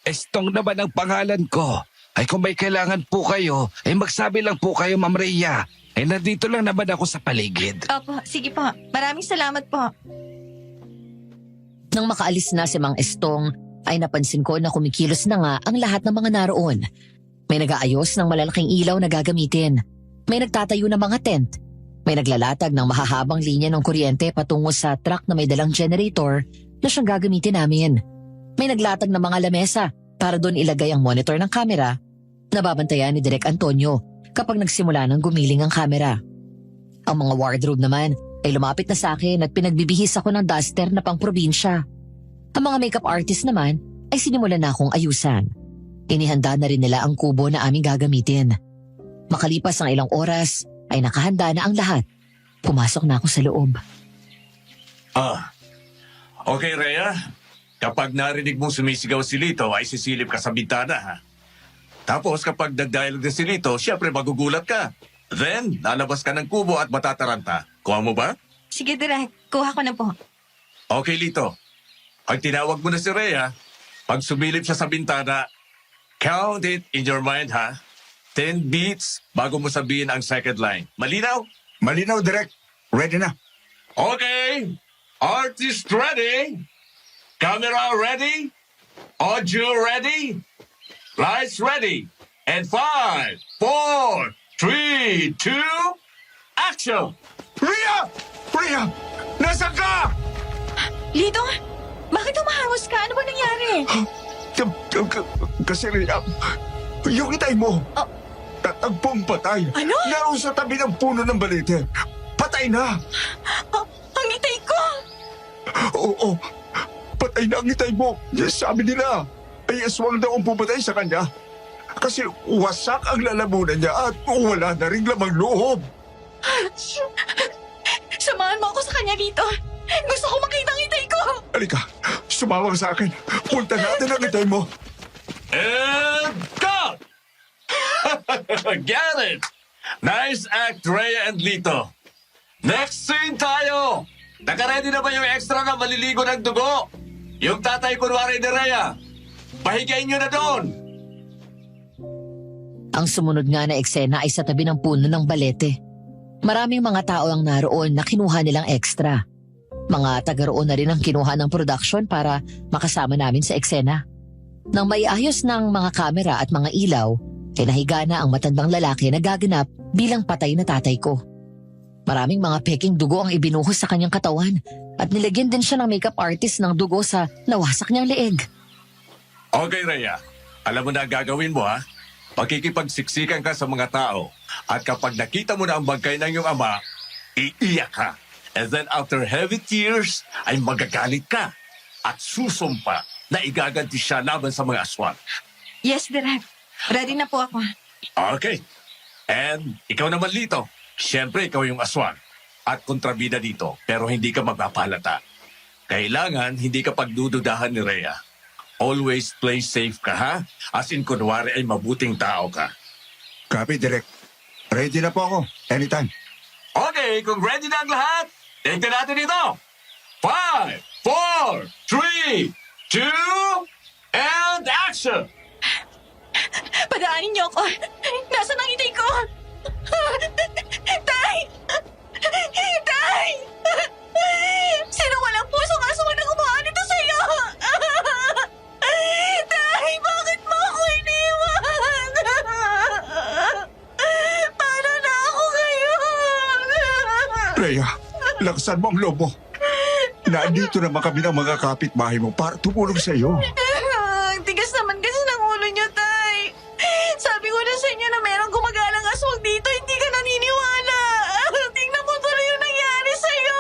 Estong naman ang pangalan ko. Ay kung may kailangan po kayo, ay magsabi lang po kayo, Ma'am Rhea. Ay nandito lang naman ako sa paligid. Opo, sige po. Maraming salamat po. Nang makaalis na si Mang Estong, ay napansin ko na kumikilos na nga ang lahat ng mga naroon. May nag-aayos ng malalaking ilaw na gagamitin. May nagtatayo ng mga tent. May naglalatag ng mahahabang linya ng kuryente patungo sa truck na may dalang generator na siyang gagamitin namin. May naglatag ng mga lamesa para doon ilagay ang monitor ng kamera na babantayan ni Direk Antonio kapag nagsimula ng gumiling ang kamera. Ang mga wardrobe naman ay lumapit na sa akin at pinagbibihis ako ng duster na pang probinsya. Ang mga makeup artist naman ay sinimulan na akong ayusan. Inihanda na rin nila ang kubo na aming gagamitin. Makalipas ang ilang oras ay nakahanda na ang lahat. Pumasok na ako sa loob. Okay, Rhea. Kapag narinig mong sumisigaw si Lito, ay sisilip ka sa bintana, ha? Tapos kapag nag-dialogue na si Lito, syempre magugulat ka. Then, lalabas ka ng kubo at matataranta. Kuha mo ba? Sige, Direk. Kuha ko na po. Okay, Lito. Pag tinawag mo na si Rhea, pag sumilip siya sa bintana, count it in your mind, ha? 10 beats bago mo sabihin ang second line. Malinaw? Malinaw, Direct. Ready na. Okay. Artist ready. Camera ready. Audio ready. Lights ready. And 5, 4, 3, 2, action! Rhea! Rhea! Nasaan ka? Lito, bakit umahawos ka? Ano ba nangyari? Kasi Rhea, yung itay mo. Oh. Tatagpong patay. Ano? Naroon sa tabi ng puno ng balete. Patay na. Ang itay ko! Oo. Patay na ang itay mo. Sabi nila, ay aswang daw ang pumatay sa kanya. Kasi wasak ang lalamunan niya at wala na rin lamang loob. Samahan mo ako sa kanya dito. Gusto ko makita ang itay ko. Halika, sumawag sa akin. Punta natin ang itay mo. And go! Get it! Nice act, Rhea and Lito. Next scene tayo! Naka-ready na ba yung extra na maliligo ng dugo? Yung tatay kunwari ni Rhea. Pahigayin nyo na doon! Ang sumunod nga na eksena ay sa tabi ng puno ng balete. Maraming mga tao ang naroon na kinuha nilang extra. Mga taga-roon na rin ang kinuha ng production para makasama namin sa eksena. Nang maiayos ng mga kamera at mga ilaw, ay nahiga na ang matandang lalaki na gaganap bilang patay na tatay ko. Maraming mga peking dugo ang ibinuhos sa kanyang katawan at nilagyan din siya ng makeup artist ng dugo sa nawasak niyang leeg. Okay, Rhea. Alam mo na ang gagawin mo, ha? Pakikipagsiksikan ka sa mga tao. At kapag nakita mo na ang bangkay ng iyong ama, iiyak ka. And then after heavy tears, ay magagalit ka. At susumpa na igaganti siya laban sa mga aswang. Yes, Direk. Ready na po ako. Okay. And ikaw naman, Lito. Siyempre, ikaw yung aswang. At kontrabida dito, pero hindi ka magpapalata. Kailangan hindi ka pagdududahan ni Rhea. Always play safe ka, ha? As in, kunwari ay mabuting tao ka. Copy, Direk. Ready na po ako. Anytime. Okay, kung ready na ang lahat, tignan natin ito. 5, 4, 3, 2, and action! Padaanin niyo ako. Nasaan ang itay ko? Tay! Tay! Sino walang pusong aswang na gumawa nito sa'yo? Tay, bakit mo ako iniwan? Paano na ako ngayon? Rhea, laksan mo ang loob mo. Nandito naman kami ng mga kapitbahay mo para tumulong sa iyo. Ang tigas naman kasi ng ulo niyo, Tay. Sabi ko na sa inyo na merong gumagalang aswang dito, hindi ka naniniwala. Tingnan mo tuloy yung nangyari sa'yo.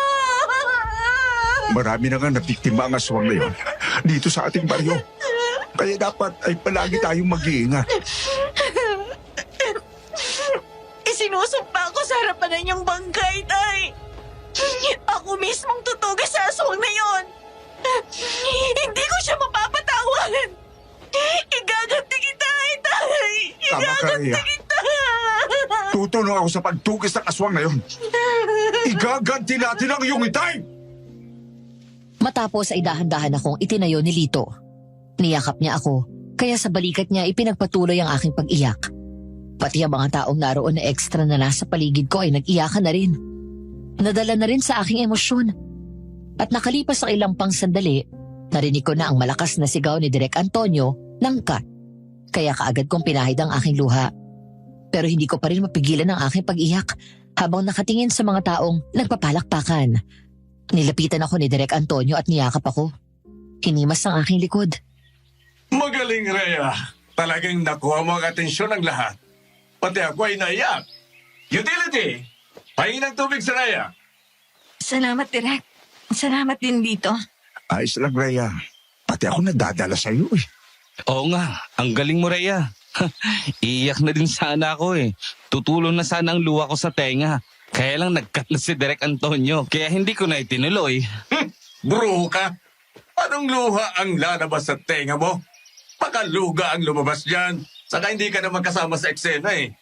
Marami na nga nabiktima ang aswang na yun dito sa ating baryo. Kaya dapat ay palagi tayong mag-iingat. Isinusumpa ako sa harapan ng iyong bangkay, Tay. Ako mismong tutugas sa aswang na yon. Hindi ko siya mapapatawan. Igaganti kita, Tay. Tama ka, Igaganti Rhea. kita. Tutulong ako sa pagtugis ng aswang na yun. Igaganti natin ang iyong itay! Matapos ay dahan-dahan akong itinayo ni Lito. Niyakap niya ako, kaya sa balikat niya ipinagpatuloy ang aking pag-iyak. Pati ang mga taong naroon na ekstra na nasa paligid ko ay nag-iyakan na rin. Nadala na rin sa aking emosyon. At nakalipas ang ilang pang sandali, narinig ko na ang malakas na sigaw ni Direk Antonio ng cut. Kaya kaagad kong pinahid ang aking luha. Pero hindi ko pa rin mapigilan ang aking pag-iyak habang nakatingin sa mga taong nagpapalakpakan. Nilapitan ako ni Direk Antonio at niyakap ako. Hinimas ang aking likod. Magaling, Rhea. Talagang nakuha mo ang atensyon ng lahat. Pati ako ay naiyak. Utility! Pahingin ng tubig sa Rhea. Salamat, Direk. Salamat din dito. Ayos lang, Rhea. Pati ako nadadala sa iyo eh. Oo nga, ang galing mo, Rhea. Iiyak na din sana ako eh. Tutulong na sana ang luha ko sa tenga. Kaya lang nag-cut na si Direk Antonio, kaya hindi ko na itinuloy. Bruho ka. Anong luha ang lalabas sa tenga mo? Baka luga ang lumabas dyan. Saka hindi ka naman kasama sa eksena eh.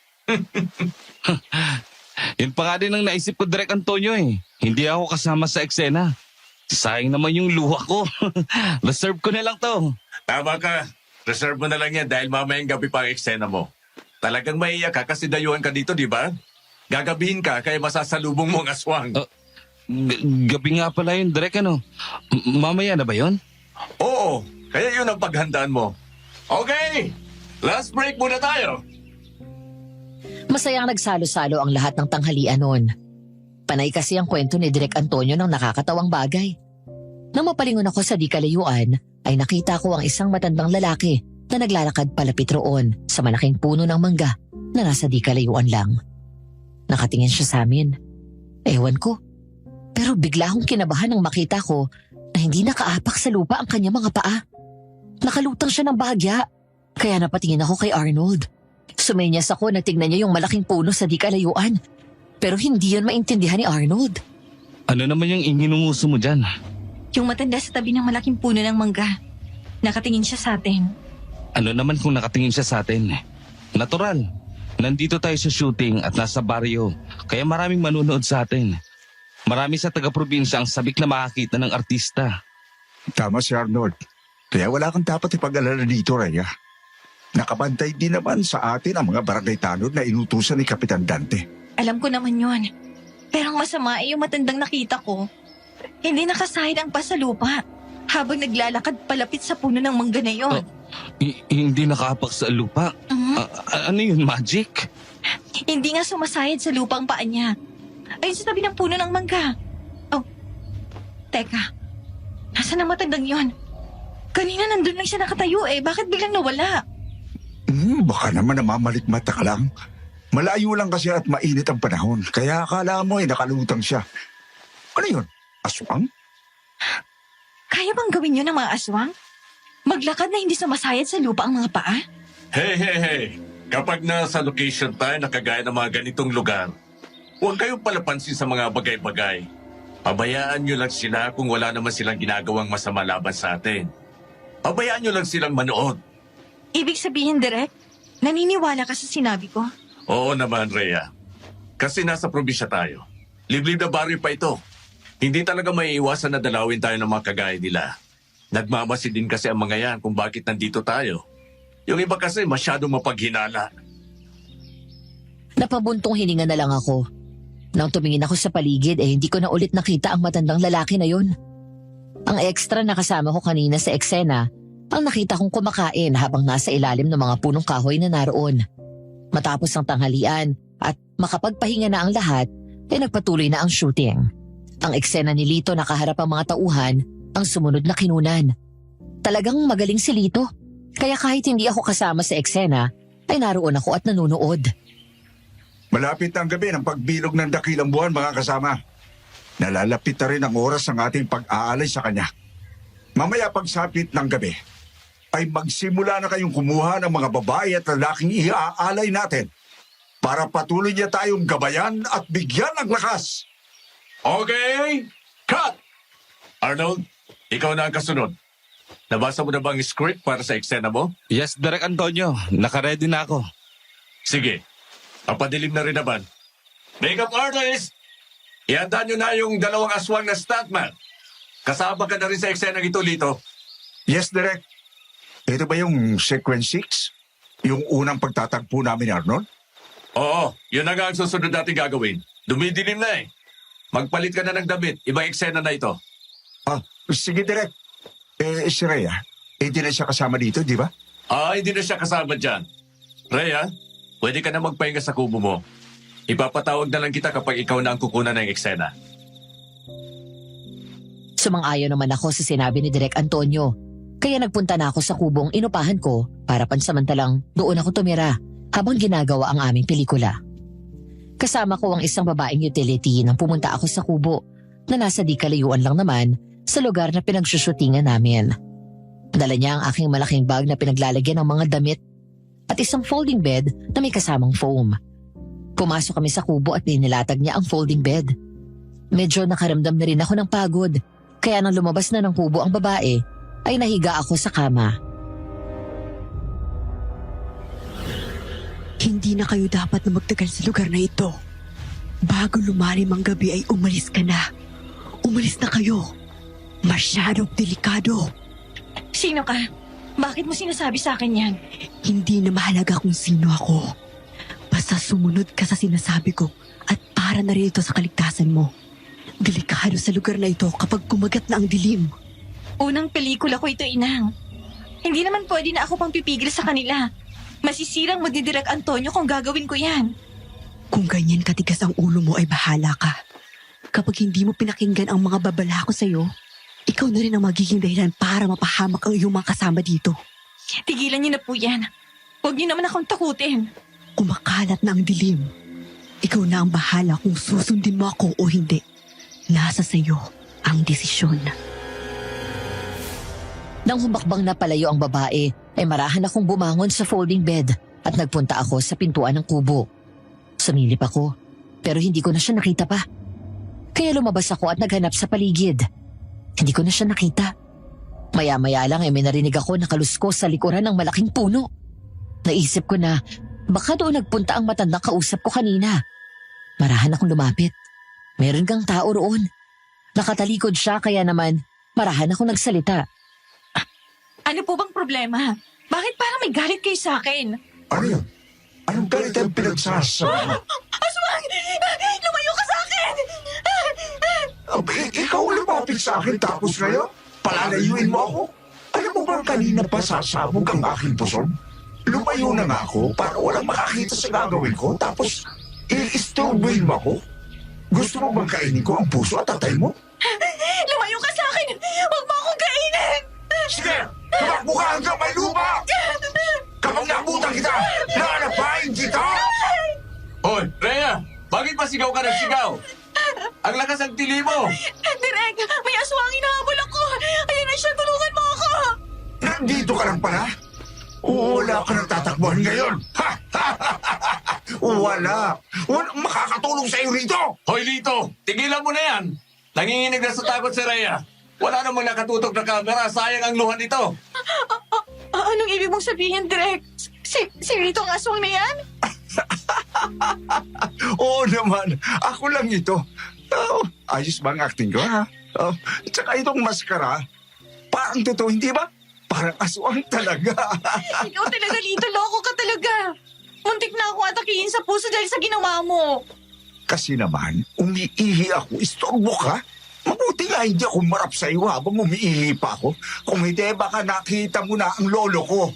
Yun pa nga din ang naisip ko, Direk Antonio eh. Hindi ako kasama sa eksena. Sayang naman yung luha ko. Reserve ko na lang to. Tama ka. Reserve mo na lang yan dahil mamayang gabi pa ang eksena mo. Talagang maiiyak ka kasi dayuhan ka dito, di ba? Gagabihin ka kaya masasalubong mo ang aswang. Gabi nga pala yun, Direk, ano? Mamaya na ba yun? Oo, kaya yun ang paghandaan mo. Okay, last break muna tayo. Masayang nagsalo-salo ang lahat ng tanghalian noon. Panay kasi ang kwento ni Direk Antonio ng nakakatawang bagay. Nang mapalingon ako sa di kalayuan, ay nakita ko ang isang matandang lalaki na naglalakad palapit roon sa malaking puno ng mangga na nasa di kalayuan lang. Nakatingin siya sa amin. Ewan ko. Pero bigla akong kinabahan nang makita ko na hindi nakaapak sa lupa ang kanyang mga paa. Nakalutang siya ng bahagya. Kaya napatingin ako kay Arnold. Sumenyas ako na tignan niya yung malaking puno sa di kalayuan. Pero hindi yun maintindihan ni Arnold. Ano naman yung inginunguso mo dyan? Yung matanda sa tabi ng malaking puno ng mangga. Nakatingin siya sa atin. Ano naman kung nakatingin siya sa atin? Natural. Nandito tayo sa shooting at nasa baryo. Kaya maraming manunood sa atin. Marami sa taga-probinsya ang sabik na makakita ng artista. Tama si Arnold. Kaya wala kang dapat ipag-alala dito, Rhea. Nakabantay din naman sa atin ang mga barangay tanod na inutusan ni Kapitan Dante. Alam ko naman yun. Pero ang masama ay yung matandang nakita ko. Hindi nakasahid ang pasalupa habang naglalakad palapit sa puno ng mangga na yon. Hindi nakaapak sa lupa. Ano yun, magic? Hindi nga sumasayad sa lupa ang paa niya. Ayun sa tabi ng puno ng mangga. Oh, teka. Nasaan ang matandang yon? Kanina nandun lang siya nakatayo eh. Bakit biglang nawala? Baka naman namamalikmata ka lang. Malayo lang kasi at mainit ang panahon. Kaya akala mo nakalutang siya. Ano yun? Aswang? Kaya bang gawin yun ng mga aswang? Maglakad na hindi sumasayad sa lupa ang mga paa? Hey! Kapag nasa location tayo na kagaya ng mga ganitong lugar, huwag kayong palapansin sa mga bagay-bagay. Pabayaan nyo lang sila kung wala naman silang ginagawang masama laban sa atin. Pabayaan nyo lang silang manood. Ibig sabihin, Direk, naniniwala ka sa sinabi ko? Oo naman, Rhea. Kasi nasa probinsya tayo. Liblib na baryo pa ito. Hindi talaga maiiwasan na dalawin tayo ng mga kagaya nila. Nagmamasid din kasi ang mga yan kung bakit nandito tayo. Yung iba kasi masyadong mapaghinala. Napabuntong hininga na lang ako. Nang tumingin ako sa paligid hindi ko na ulit nakita ang matandang lalaki na yun. Ang extra na kasama ko kanina sa eksena, ang nakita kong kumakain habang nasa ilalim ng mga punong kahoy na naroon. Matapos ang tanghalian at makapagpahinga na ang lahat, nagpatuloy na ang shooting. Ang eksena ni Lito nakaharap ang mga tauhan, ang sumunod na kinunan. Talagang magaling si Lito, kaya kahit hindi ako kasama sa eksena, ay naroon ako at nanunood. Malapit na ang gabi ng pagbilog ng dakilang buwan, mga kasama. Nalalapit na rin ang oras ng ating pag-aalay sa kanya. Mamaya pagsapit ng gabi, ay magsimula na kayong kumuha ng mga babae at lalaking iaalay natin para patuloy niya tayong gabayan at bigyan ng lakas. Okay, cut! Arnold, ikaw na ang kasunod. Nabasa mo na ba ang script para sa eksena mo? Yes, Direk Antonio. Nakaready na ako. Sige, papadilim na rin naman. Makeup artist! Ihanda nyo na yung dalawang aswang na stuntman. Kasama ka na rin sa eksena ito, Lito. Yes, Direk. Ito ba yung sequence 6? Yung unang pagtatagpo namin, Arnold? Oo, yun na nga ang susunod natin gagawin. Dumidilim na eh. Magpalit ka na ng damit. Ibang eksena na ito. Sige, Direk. Si Rhea, hindi na siya kasama dito, di ba? Hindi na siya kasama dyan. Rhea, pwede ka na magpahinga sa kubo mo. Ipapatawag na lang kita kapag ikaw na ang kukunan ng eksena. Sumang-ayon naman ako sa sinabi ni Direk Antonio. Kaya nagpunta na ako sa kubong inupahan ko para pansamantalang doon ako tumira habang ginagawa ang aming pelikula. Kasama ko ang isang babaeng utility nang pumunta ako sa kubo na nasa di kalayuan lang naman sa lugar na pinagsushootingan namin. Dala niya ang aking malaking bag na pinaglalagyan ng mga damit at isang folding bed na may kasamang foam. Pumasok kami sa kubo at nilatag niya ang folding bed. Medyo nakaramdam na rin ako ng pagod, kaya nang lumabas na ng kubo ang babae, ay nahiga ako sa kama. Hindi na kayo dapat na magtagal sa lugar na ito. Bago lumalim ang gabi ay umalis ka na. Umalis na kayo. Masyadong delikado. Sino ka? Bakit mo sinasabi sa akin yan? Hindi na mahalaga kung sino ako. Basta sumunod ka sa sinasabi ko at para na rin ito sa kaligtasan mo. Delikado sa lugar na ito kapag kumagat na ang dilim. Unang pelikula ko ito, Inang. Hindi naman pwede na ako pang pipigil sa kanila. Masisirang mo Direk Antonio kung gagawin ko yan. Kung ganyan katigas ang ulo mo ay bahala ka. Kapag hindi mo pinakinggan ang mga babala ko sa'yo, ikaw na rin ang magiging dahilan para mapahamak ang iyong mga kasama dito. Tigilan niyo na po yan. Huwag niyo naman akong takutin. Kumakalat na ang dilim. Ikaw na ang bahala kung susundin mo ako o hindi. Nasa sa'yo ang desisyon. Nang humakbang na palayo ang babae, ay marahan akong bumangon sa folding bed at nagpunta ako sa pintuan ng kubo. Sumilip ako, pero hindi ko na siya nakita pa. Kaya lumabas ako at naghanap sa paligid. Hindi ko na siya nakita. Maya-maya lang ay may narinig ako na kaluskos sa likuran ng malaking puno. Naisip ko na baka doon nagpunta ang matandang kausap ko kanina. Marahan akong lumapit. Meron kang tao roon. Nakatalikod siya kaya naman marahan ako nagsalita. Ano po bang problema? Bakit parang may galit kayo sa akin? Ano yun? Anong galit ang pinagsasabi? Aswang! Lumayo ka sa akin! Ikaw lumapit sa akin tapos ngayon, palalayuin mo ako? Alam mo ba kanina pa sasabog ang aking puson? Lumayo na nga ako para walang makakita sa gagawin ko tapos i-istorbohin mo ako? Gusto mo bang kainin ko ang puso at tatay mo? Lumayo ka sa akin! Huwag mo akong kainin! Sige! sigaw ka ng sigaw? Ang lakas ang tili mo. Direk, may aswang hinahabol ako. Ayan na siya, tulungan mo ako. Nandito ka lang pala? Wala ka nang tatakbuhan ngayon. Ha! Wala. Walang makakatulong sa'yo rito. Hoy, Lito, tigilan mo na yan. Nanginginig na sa takot si Rhea. Wala namang nakatutok na kamera. Sayang ang luhan nito. Anong ibig mong sabihin, Direk? Si Rito ang aswang na yan? Oo naman. Ako lang ito. Oh, ayos ba ang acting ko, ha? Oh, tsaka itong maskara, parang totoo, hindi ba? Parang aswang talaga. Ikaw talaga, Lito. Loko ka talaga. Muntik na ako atakihin sa puso dahil sa ginawa mo. Kasi naman, umiihi ako, istorbo ka. Mabuti nga hindi ako marap sa iyo habang umiihi pa ako. Kung hindi, baka nakita mo na ang lolo ko.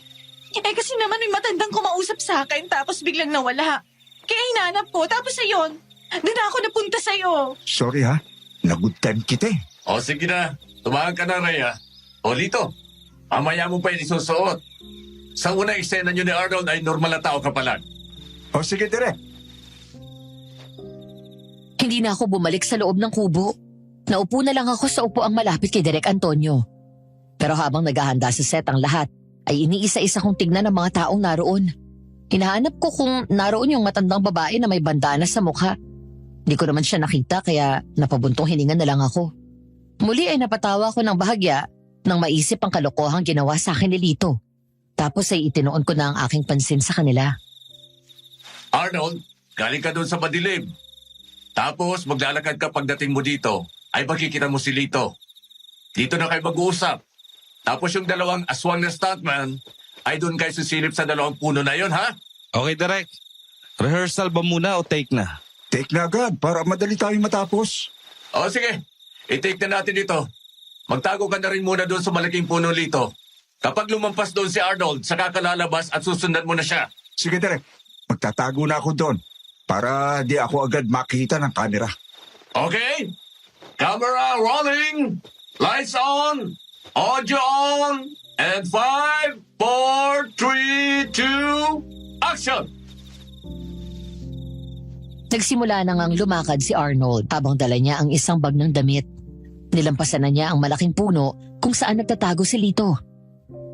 Kasi naman may matandang kumausap sa akin tapos biglang nawala. Kaya hinanap ko. Tapos ayun, doon ako napunta sa'yo. Sorry ha, nagudtan kita eh. O sige na, tumahang ka na, Rhea. O Lito, mamaya mo pa yun isusuot. Sa unang eksena nyo ni Arnold ay normal na tao ka pala. O sige, dire. Hindi na ako bumalik sa loob ng kubo. Naupo na lang ako sa upuang malapit kay Direk Antonio. Pero habang naghahanda sa set ang lahat, ay iniisa-isa kong tignan ang mga taong naroon. Hinahanap ko kung naroon yung matandang babae na may bandana sa mukha. Hindi ko naman siya nakita kaya napabuntong hininga na lang ako. Muli ay napatawa ko ng bahagya nang maisip ang kalokohang ginawa sa akin ni Lito. Tapos ay itinoon ko na ang aking pansin sa kanila. Arnold, galing ka doon sa madilim. Tapos maglalakad ka pagdating mo dito, ay makikita mo si Lito. Dito na kayo mag-uusap. Tapos yung dalawang aswang na stuntman, ay doon kayo susilip sa dalawang puno na yon, ha? Okay, Direk. Rehearsal ba muna o take na? Take na agad para madali tayong matapos. O sige, i-take na natin ito. Magtago ka na rin muna doon sa malaking puno, Lito. Kapag lumampas doon si Arnold, saka ka lalabas at susundan mo na siya. Sige, dire. Magtatago na ako doon para di ako agad makita ng kamera. Okay? Camera rolling! Lights on! Audio on! And 5, 4, 3, 2, action! Nagsimula na ngang lumakad si Arnold habang dala niya ang isang bag ng damit. Nilampasan na niya ang malaking puno kung saan nagtatago si Lito.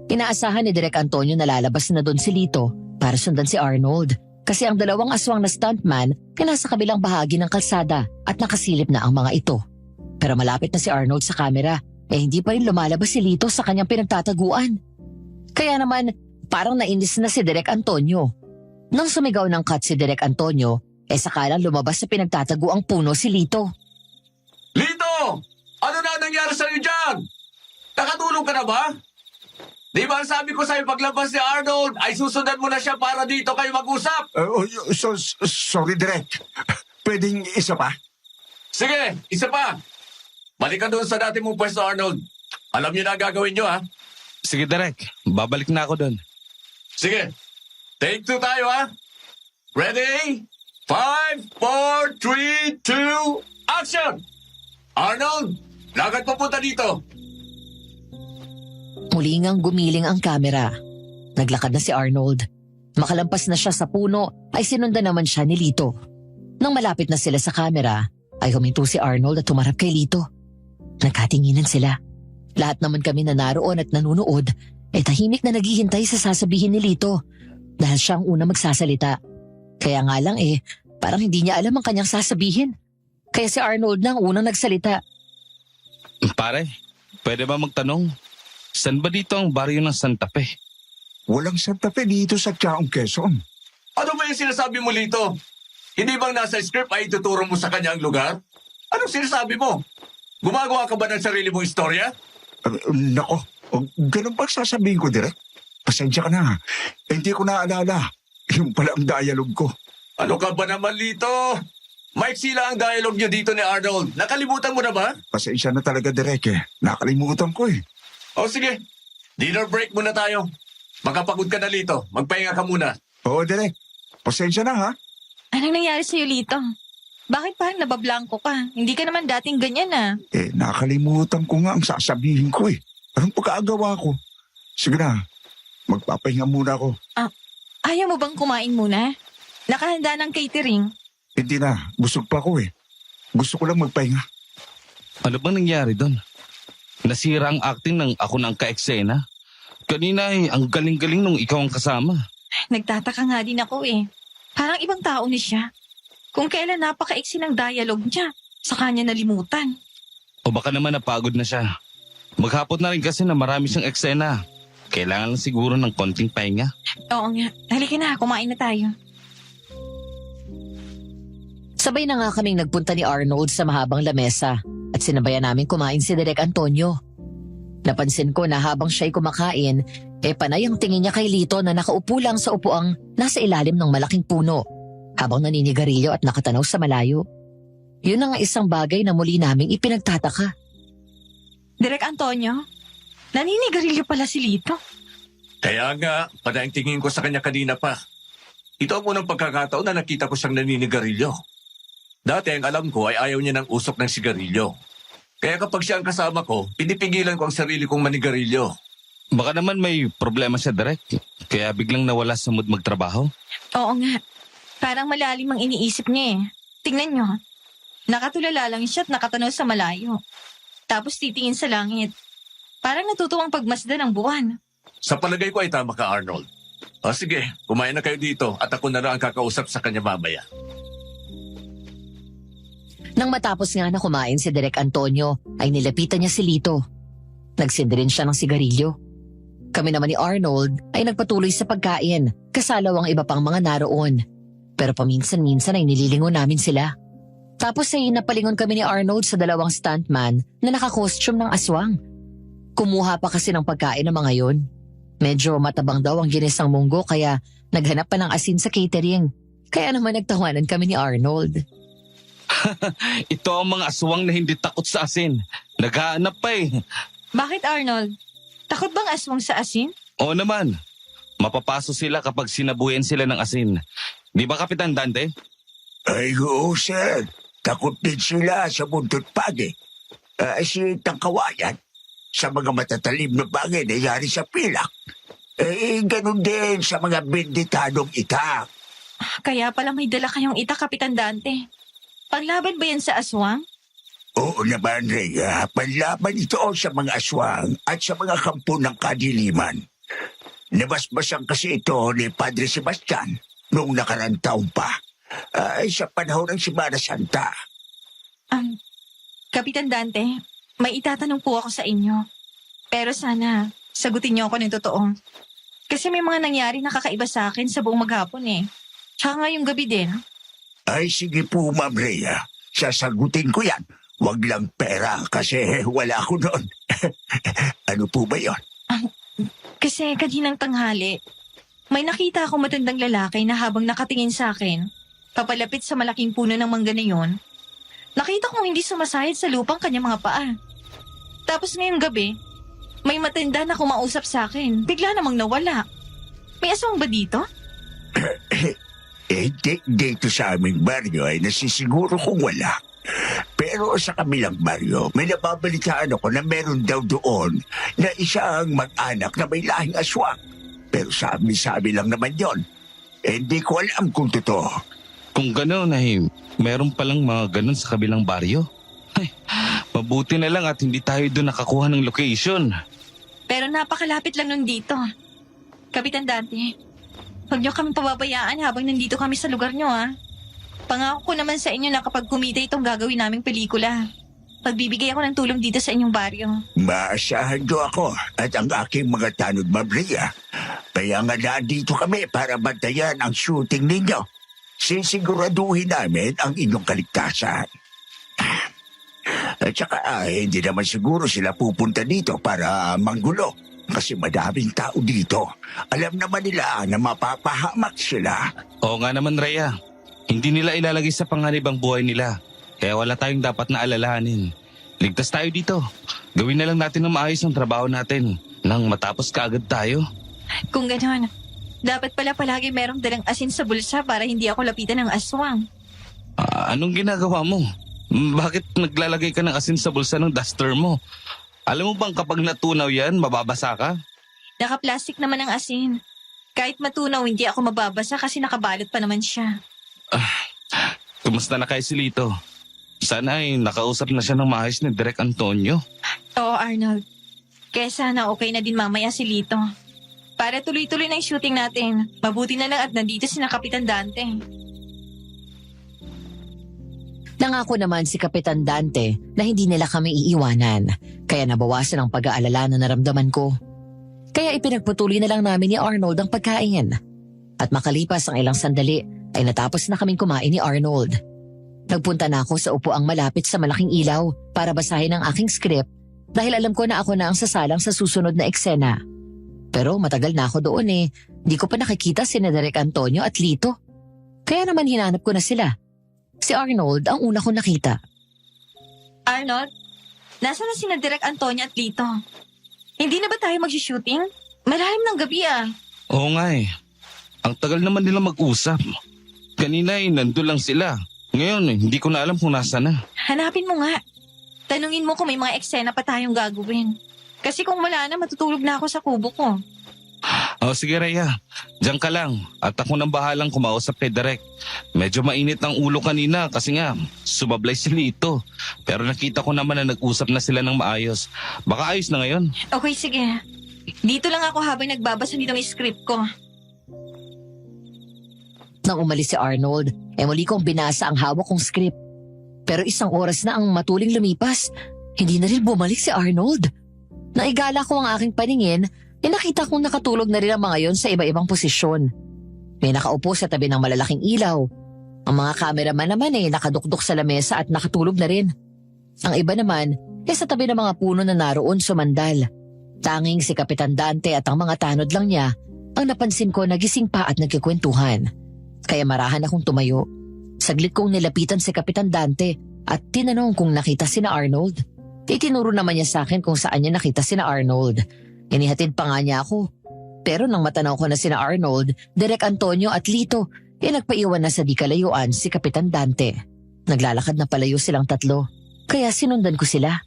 Inaasahan ni Direk Antonio na lalabas na doon si Lito para sundan si Arnold kasi ang dalawang aswang na stuntman ay nasa kabilang bahagi ng kalsada at nakasilip na ang mga ito. Pero malapit na si Arnold sa kamera hindi pa rin lumalabas si Lito sa kanyang pinagtataguan. Kaya naman parang nainis na si Direk Antonio. Nang sumigaw ng cut si Direk Antonio, sakalang lumabas sa pinagtataguang puno si Lito. Lito! Ano na nangyari sa'yo dyan? Nakatulog ka na ba? Di ba ang sabi ko sa'yo paglabas ni Arnold ay susundan mo na siya para dito kayo mag-usap? Sorry, Direk. Pwedeng isa pa? Sige, isa pa. Balik ka doon sa dati mong pwesto, Arnold. Alam niyo na ang gagawin niyo, ha? Sige, Direk. Babalik na ako doon. Sige. Take 2 tayo, ha? Ready? 5, 4, 3, 2, action! Arnold, lakad papunta dito. Muli ngang gumiling ang kamera. Naglakad na si Arnold. Makalampas na siya sa puno ay sinundan naman siya ni Lito. Nang malapit na sila sa kamera ay huminto si Arnold at humarap kay Lito. Nagkatinginan sila. Lahat naman kami na naroon at nanunood ay tahimik na naghihintay sa sasabihin ni Lito dahil siya ang una magsasalita. Kaya nga lang parang hindi niya alam ang kanyang sasabihin. Kaya si Arnold na ang unang nagsalita. Pare, pwede ba magtanong? Saan ba dito ang baryo ng Santa Fe? Walang Santa Fe dito sa Chaong Quezon. Ano ba yung sinasabi mo, Lito? Hindi bang nasa script ay ituturo mo sa kanya ang lugar? Anong sinasabi mo? Gumagawa ka ba ng sarili mong istorya? Nako, ganun ba sasabihin ko, Direk? Pasensya ka na. Hindi ko naalala. Yung pala ang dialogue ko. Ano ka ba naman, Lito? Maiksi lang ang dialogue niyo dito ni Arnold. Nakalimutan mo na ba? Pasensya na talaga, Direk Nakalimutan ko O sige, dinner break muna tayo. Magkapagod ka na, Lito. Magpahinga ka muna. Oo, Direk. Pasensya na, ha? Anong nangyari sa'yo, Lito? Bakit parang nabablanko ka? Hindi ka naman dating ganyan, Nakalimutan ko nga ang sasabihin ko, Anong pagkagawa ko? Sige na, magpapahinga muna ako. Ayaw mo bang kumain muna? Nakahanda ng catering. Hindi na, busog pa ako eh. Gusto ko lang magpahinga. Ano bang nangyari doon? Nasira ang acting ng ako ng ka-eksena? Kanina ang galing-galing nung ikaw ang kasama. Nagtataka nga din ako eh. Parang ibang tao na siya. Kung kailan napaka-iksi ng dialogue niya, sa kanya nalimutan. O baka naman napagod na siya. Maghapon na rin kasi na marami siyang eksena. Kailangan lang siguro ng konting pahinga. Oo nga. Halika na, kumain na tayo. Sabay na nga kaming nagpunta ni Arnold sa mahabang lamesa at sinabayan namin kumain si Direk Antonio. Napansin ko na habang siya'y kumakain, panay ang tingin niya kay Lito na nakaupo lang sa upuang nasa ilalim ng malaking puno habang naninigarilyo at nakatanaw sa malayo. Yun ang isang bagay na muli naming ipinagtataka. Direk Antonio, naninigarilyo pala si Lito. Kaya nga, panay ang tingin ko sa kanya kanina pa. Ito ang unang pagkakataon na nakita ko siyang naninigarilyo. Dati ang alam ko ay ayaw niya ng usok ng sigarilyo. Kaya kapag siya ang kasama ko, pinipigilan ko ang sarili kong manigarilyo. Baka naman may problema siya, Direk. Kaya biglang nawala sa mood magtrabaho. Oo nga. Parang malalim ang iniisip niya eh. Tingnan niyo. Nakatulala lang siya at nakatanaw sa malayo. Tapos titingin sa langit. Parang natutuwang pagmasdan ng buwan. Sa palagay ko ay tama ka, Arnold. O sige, kumain na kayo dito at ako na lang ang kakausap sa kanya mamaya. Nang matapos nga na kumain si Direk Antonio, ay nilapitan niya si Lito. Nagsindi rin siya ng sigarilyo. Kami naman ni Arnold ay nagpatuloy sa pagkain, kasalaw ang iba pang mga naroon. Pero paminsan-minsan ay nililingon namin sila. Tapos ay napalingon kami ni Arnold sa dalawang stuntman na nakakostume ng aswang. Kumuha pa kasi ng pagkain ng mga yon. Medyo matabang daw ang ginisang munggo kaya naghanap pa ng asin sa catering. Kaya naman nagtawanan kami ni Arnold. Ito ang mga aswang na hindi takot sa asin. Naghahanap pa eh. Bakit Arnold? Takot bang aswang sa asin? Oo naman. Mapapaso sila kapag sinabuyan sila ng asin. Di ba, Kapitan Dante? Ay, oo, sir. Takot din sila sa buntot pagi. Si Tangkawayan, sa mga matatalim na bagay na yari sa pilak. Ganun din sa mga benditadong itak. Kaya pala may dala kayong itak, Kapitan Dante. Paglaban ba yan sa aswang? Oo naman, Rhea. Panlaban ito sa mga aswang at sa mga kampo ng kadiliman. Nabasbasan kasi ito ni Padre Sebastian noong nakarang taon pa. Sa panahon ng Semana Santa. Kapitan Dante, may itatanong po ako sa inyo. Pero sana, sagutin niyo ako ng totoo. Kasi may mga nangyari na kakaiba sa akin sa buong maghapon eh. Tsaka ngayong gabi din. Ay, sige po, Ma'am Rhea. Sasagutin ko yan. Wag lang pera kasi wala ako noon. Ano po ba yon? Kasi kaninang tanghali, may nakita akong matandang lalaki na habang nakatingin sa akin, papalapit sa malaking puno ng mangga na yun, nakita kong hindi sumasayad sa lupang kanyang mga paa. Tapos ngayong gabi, may matanda na kumausap sa akin, bigla namang nawala. May aswang ba dito? Dito sa aming baryo ay nasisiguro kung wala. Pero sa kabilang baryo, may nababalitaan ako na meron daw doon na isang mag-anak na may lahing aswang. Pero sabi lang naman yon. Hindi ko alam kung totoo. Kung gano'n ay meron palang mga gano'n sa kabilang baryo. Ay, mabuti na lang at hindi tayo doon nakakuha ng location. Pero napakalapit lang nun dito. Kapitan Dante, huwag niyo kami pababayaan habang nandito kami sa lugar niyo, ha? Pangako ko naman sa inyo na kapag kumita itong gagawin naming pelikula, pagbibigay ako ng tulong dito sa inyong baryo. Maasahan niyo ako at ang aking mga tanod, Ma'am Rhea. Kaya nga nandito kami para bantayan ang shooting ninyo. Sisiguraduhin namin ang inyong kaligtasan. At saka hindi naman siguro sila pupunta dito para manggulo. Kasi madaming tao dito. Alam naman nila na mapapahamak sila. Oo nga naman, Rhea. Hindi nila ilalagay sa panganib ang buhay nila. Kaya wala tayong dapat na alalahanin. Ligtas tayo dito. Gawin na lang natin ng maayos ang trabaho natin nang matapos kaagad tayo. Kung gano'n, dapat pala palagi merong dalang asin sa bulsa para hindi ako lapitan ng aswang. Anong ginagawa mo? Bakit naglalagay ka ng asin sa bulsa ng duster mo? Alam mo bang kapag natunaw yan, mababasa ka? Naka-plastic naman ang asin. Kahit matunaw, hindi ako mababasa kasi nakabalot pa naman siya. Kumusta na kay si Lito? Sana ay nakausap na siya ng maayos ni Direk Antonio. Oo, Arnold. Kaya sana okay na din mamaya si Lito. Para tuloy-tuloy na yung shooting natin. Mabuti na lang at nandito si na Kapitan Dante. Nangako naman si Kapitan Dante na hindi nila kami iiwanan, kaya nabawasan ang pag-aalala na naramdaman ko. Kaya ipinagpatuloy na lang namin ni Arnold ang pagkain. At makalipas ang ilang sandali ay natapos na kaming kumain ni Arnold. Nagpunta na ako sa upuang malapit sa malaking ilaw para basahin ang aking script dahil alam ko na ako na ang sasalang sa susunod na eksena. Pero matagal na ako doon hindi ko pa nakikita si Direk Antonio at Lito. Kaya naman hinanap ko na sila. Si Arnold ang una kong nakita. Arnold, nasa na sina Direk Antonio at Lito? Hindi na ba tayo mag-shooting? Malalim ng gabi Oo nga Ang tagal naman nila mag-usap. Kanina nandun lang sila. Ngayon hindi ko na alam kung nasa na. Hanapin mo nga. Tanungin mo kung may mga eksena pa tayong gagawin. Kasi kung wala na, matutulog na ako sa kubo ko. Sige Rhea, diyan ka lang at ako nang bahalang kumausap kay Direk. Medyo mainit ang ulo kanina kasi nga sumablay si Lito. Pero nakita ko naman na nag-usap na sila ng maayos. Baka ayos na ngayon. Okay, sige. Dito lang ako habang nagbabasa nitong script ko. Nang umalis si Arnold, muli kong binasa ang hawak kong script. Pero isang oras na ang matuling lumipas, hindi na rin bumalik si Arnold. Naigala ko ang aking paningin, nakita kong nakatulog na rin ang mga yon sa iba-ibang posisyon. May nakaupo sa tabi ng malalaking ilaw. Ang mga cameraman naman nakadukdok sa lamesa at nakatulog na rin. Ang iba naman sa tabi ng mga puno na naroon sumandal. Tanging si Kapitan Dante at ang mga tanod lang niya ang napansin ko nagising pa at nagkikwentuhan. Kaya marahan akong tumayo. Saglit kong nilapitan si Kapitan Dante at tinanong kung nakita sina Arnold. Itinuro naman niya sa akin kung saan niya nakita sina Arnold. Inihatid pa nga niya ako. Pero nang matanaw ko na sina Arnold, Direk Antonio at Lito, nagpaiwan na sa di kalayuan si Kapitan Dante. Naglalakad na palayo silang tatlo. Kaya sinundan ko sila.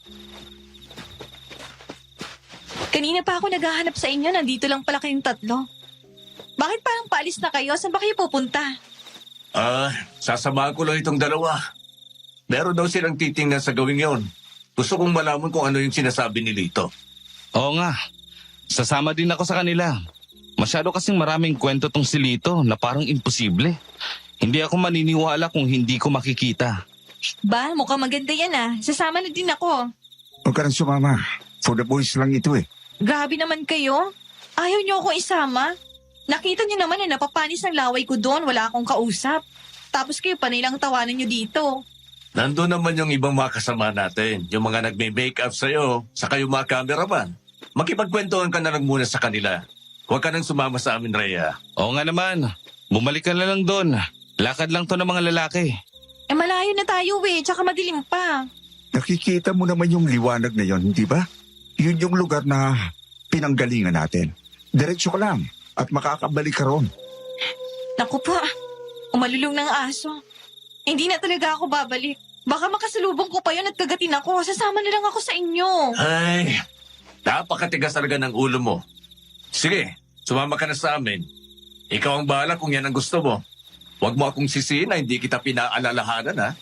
Kanina pa ako naghahanap sa inyo, nandito lang pala kayong tatlo. Bakit parang paalis na kayo? Saan ba kayo pupunta? Sasamahan ko lang itong dalawa. Meron daw silang titingnan sa gawing yon. Gusto kong malaman kung ano yung sinasabi ni Lito. Oo nga, sasama din ako sa kanila. Masyado kasing maraming kwento tong si Lito na parang imposible. Hindi ako maniniwala kung hindi ko makikita. Ba, mukhang maganda yan Sasama na din ako. Huwag ka nang sumama. For the boys lang ito Grabe naman kayo. Ayaw niyo akong isama. Nakita niyo naman na napapanis ang laway ko doon. Wala akong kausap. Tapos kayo panay lang tawanan niyo dito. Nandun naman yung ibang mga kasama natin. Yung mga nagme-makeup sa'yo, saka yung mga cameraman. Makipagkwentuhan ka na lang muna sa kanila. Huwag ka nang sumama sa amin, Rhea. Oo nga naman, bumalik ka na lang doon. Lakad lang to ng mga lalaki. Malayo na tayo tsaka madilim pa. Nakikita mo naman yung liwanag na yon, di ba? Yun yung lugar na pinanggalingan natin. Diretso ka lang at makakabalik ka ron. Naku po, umalulong ng aso. Hindi na talaga ako babalik. Baka makasalubong ko pa yun at kagatin ako. Sasama na lang ako sa inyo. Ay, napakatigas talaga ng ulo mo. Sige, sumama ka na sa amin. Ikaw ang bahala kung yan ang gusto mo. Huwag mo akong sisihin na hindi kita pinaalalahanan,